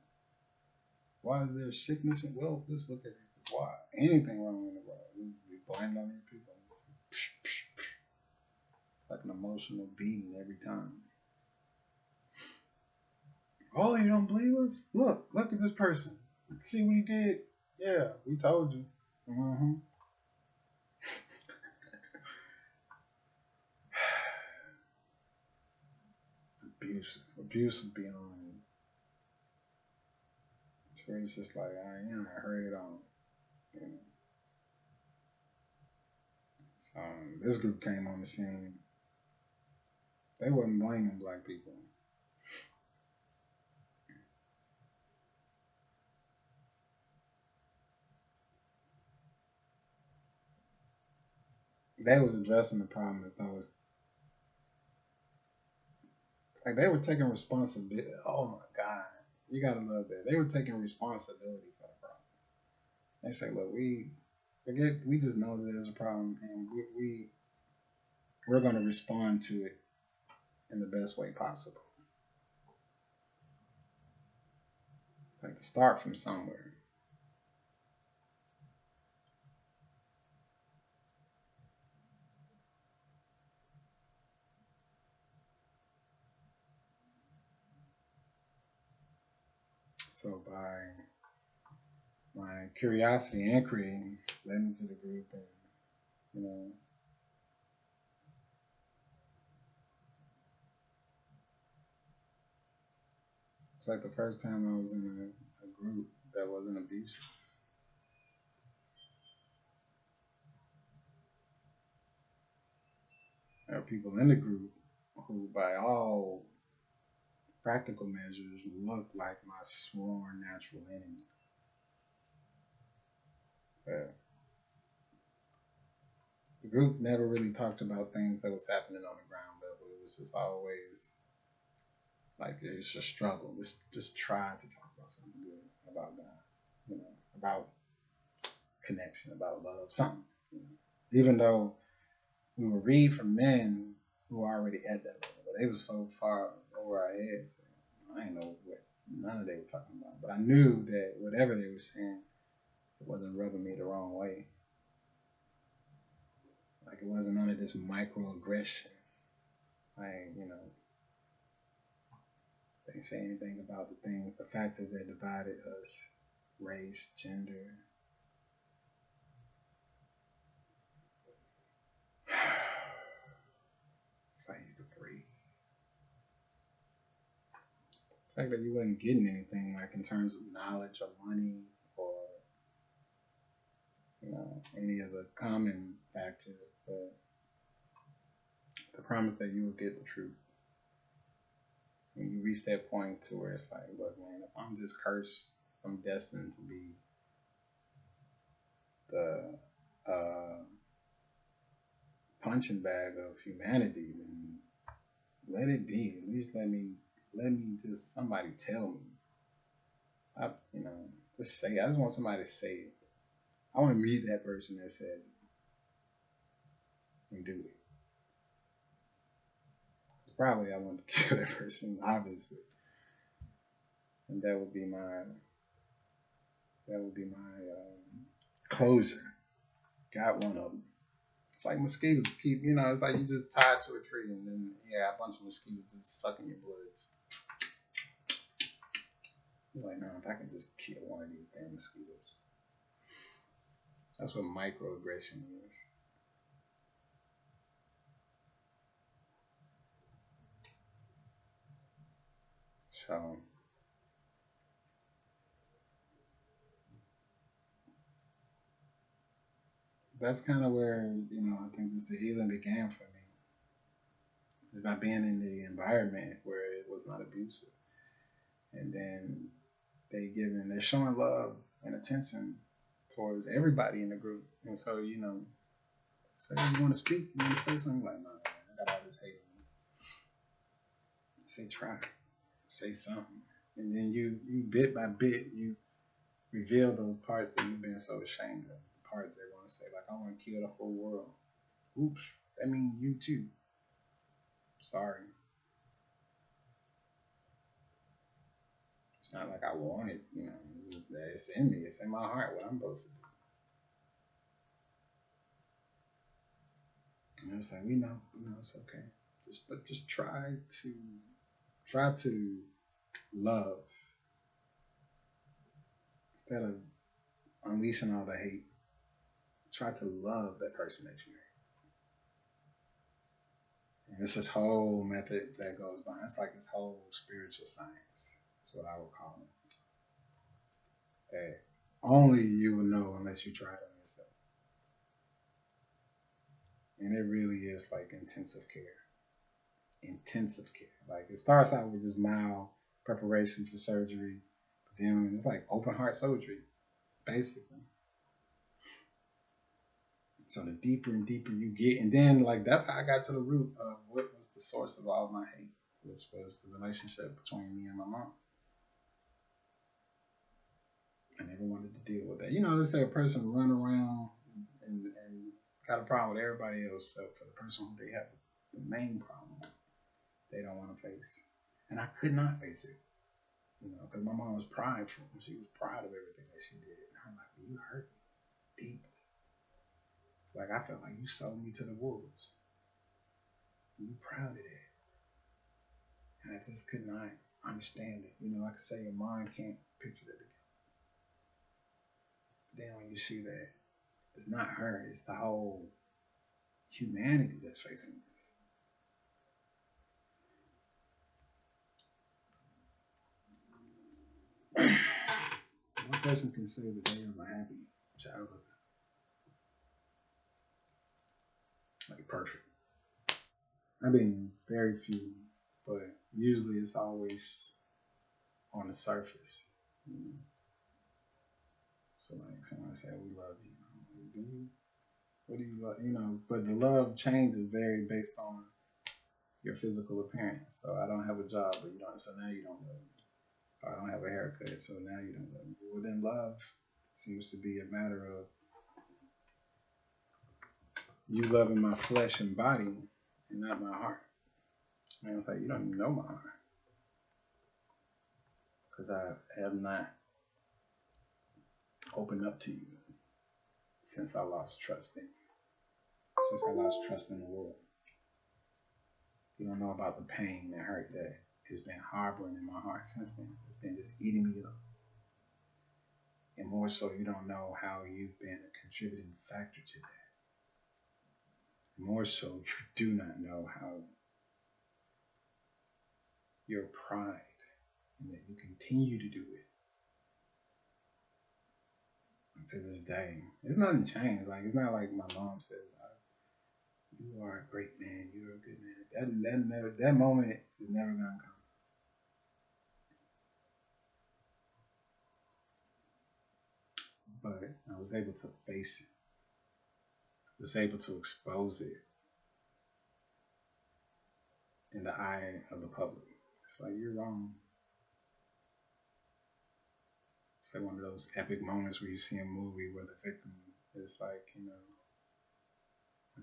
Why is there sickness? Well, let's look at it. Why? Anything wrong in the world, we blame on these people. It's like an emotional beating every time. Oh, you don't believe us? Look at this person. See what he did? Yeah, we told you. Mm-hmm. Abusive beyond. So it's just like, I heard it all. This group came on the scene. They wasn't blaming black people. They was addressing the problem as though it's like they were taking responsibility. Oh my God, you gotta love that. They were taking responsibility for the problem. They say, look, we just know that there's a problem, and we're gonna respond to it in the best way possible. Like to start from somewhere. So by my curiosity and inquiry led me to the group, and it's like the first time I was in a group that wasn't abusive. There are people in the group who, by all practical measures, look like my sworn natural enemy. The group never really talked about things that was happening on the ground level. It was just always like it's a struggle. Just try to talk about something good, about God, about connection, about love, something. Even though we would read from men who were already at that level, but they was so far over our heads. I didn't know None of they were talking about. But I knew that whatever they were saying, it wasn't rubbing me the wrong way. Like it wasn't none of this microaggression. Like, they didn't say anything about the things, the factors that divided us, race, gender. It's like you could breathe. The fact that you wasn't getting anything like in terms of knowledge or money or any of the common factors, but the promise that you will get the truth. When you reach that point to where it's like, look, man, if I'm just cursed, I'm destined to be the punching bag of humanity, then let it be. At least let me just somebody tell me. Just say it. I just want somebody to say it. I want to meet that person that said it and do it. Probably I want to kill that person, obviously. And that would be my closure. Got one of them. It's like mosquitoes keep, it's like you just tied to a tree and then a bunch of mosquitoes just sucking your blood. You're like, no, if I can just kill one of these damn mosquitoes. That's what microaggression is. So that's kind of where, I think the healing began for me. It's by being in the environment where it was not abusive. And then they're showing love and attention towards everybody in the group. And so, say you want to speak, you want to say something like, no, I got all this hate on me. Say try. Say something. And then you bit by bit, you reveal those parts that you've been so ashamed of. The parts they want to say, like, I want to kill the whole world. Oops, that means you too. Sorry. It's not like I want it, it's in me, it's in my heart what I'm supposed to do. And it's like, we know, it's okay. Just try to love instead of unleashing all the hate. Try to love that person that you hate. And it's this whole method that goes by. It's like this whole spiritual science. That's what I would call it. That only you will know unless you try it on yourself. And it really is like intensive care. Like it starts out with just mild preparation for surgery, but then it's like open heart surgery, basically. So the deeper and deeper you get, and then like that's how I got to the root of what was the source of all my hate, which was the relationship between me and my mom. I never wanted to deal with that. They say a person run around and got a problem with everybody else except for the person who they have the main problem with. They don't want to face. And I could not face it. Because my mom was prideful. She was proud of everything that she did. And I'm like, you hurt me deeply. Like, I felt like you sold me to the wolves. You proud of that. And I just could not understand it. Like I say, your mind can't picture that again. But then when you see that it's not her, it's the whole humanity that's facing this. One person can say that they have a happy childhood. Like perfect. I mean, very few, but usually it's always on the surface. So like someone say, "We love you." Do you? What do you love? But the love changes very based on your physical appearance. So I don't have a job, but you don't. So now you don't love me. Or I don't have a haircut, so now you don't love me. Well, then love seems to be a matter of you loving my flesh and body and not my heart. And it's like you don't even know my heart. because I have not opened up to you since I lost trust in you, since I lost trust in the world. You don't know about the pain and hurt that has been harboring in my heart since then. It's been just eating me up. And more so, you don't know how you've been a contributing factor to that. More so, you do not know how your pride and that you continue to do it to this day. It's nothing changed. Like, it's not like my mom said, "You are a great man. You're a good man." That moment is never gonna come. But I was able to face it. I was able to expose it in the eye of the public. It's like, you're wrong. It's like one of those epic moments where you see a movie where the victim is like,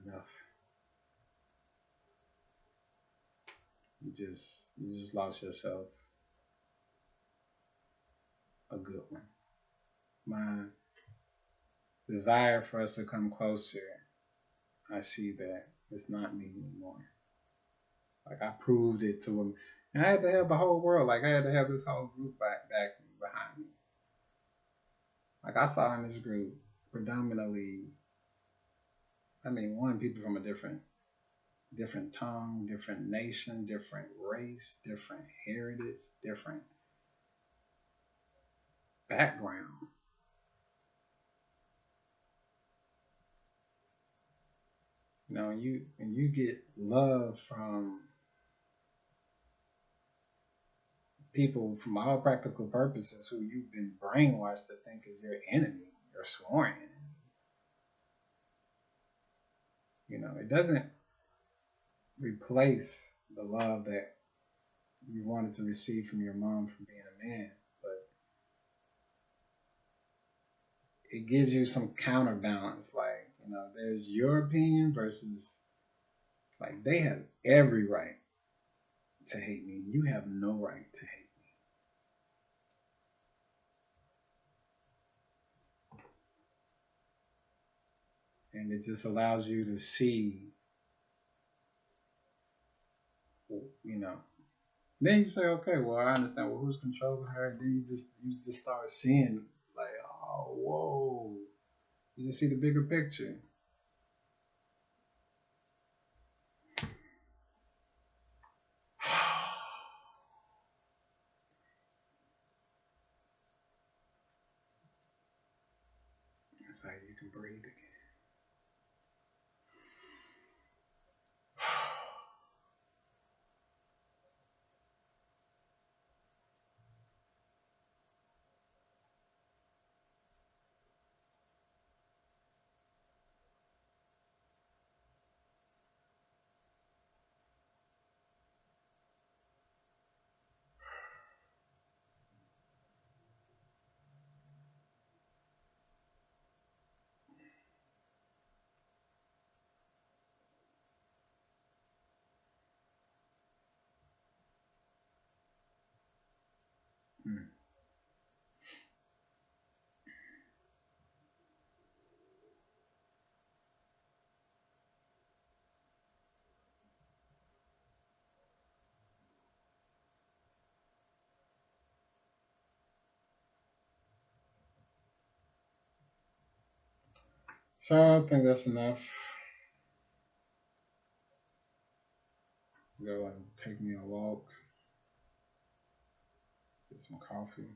enough. You just lost yourself a good one. My desire for us to come closer, I see that it's not me anymore. Like, I proved it to him, and I had to have the whole world. Like, I had to have this whole group back behind me. Like, I saw in this group predominantly, one, people from a different tongue, different nation, different race, different heritage, different background. You get love from people from all practical purposes who you've been brainwashed to think is your enemy, your sworn enemy. It doesn't replace the love that you wanted to receive from your mom for being a man, but it gives you some counterbalance. Like, there's your opinion versus, like, they have every right to hate me. You have no right to hate me. And it just allows you to see, you know. Then you say, okay, well, I understand. Well, who's controlling her? And then you just start seeing, like, oh, whoa. You just see the bigger picture. It's like you can breathe again. Hmm. So I think that's enough. Go and take me a walk, get some coffee.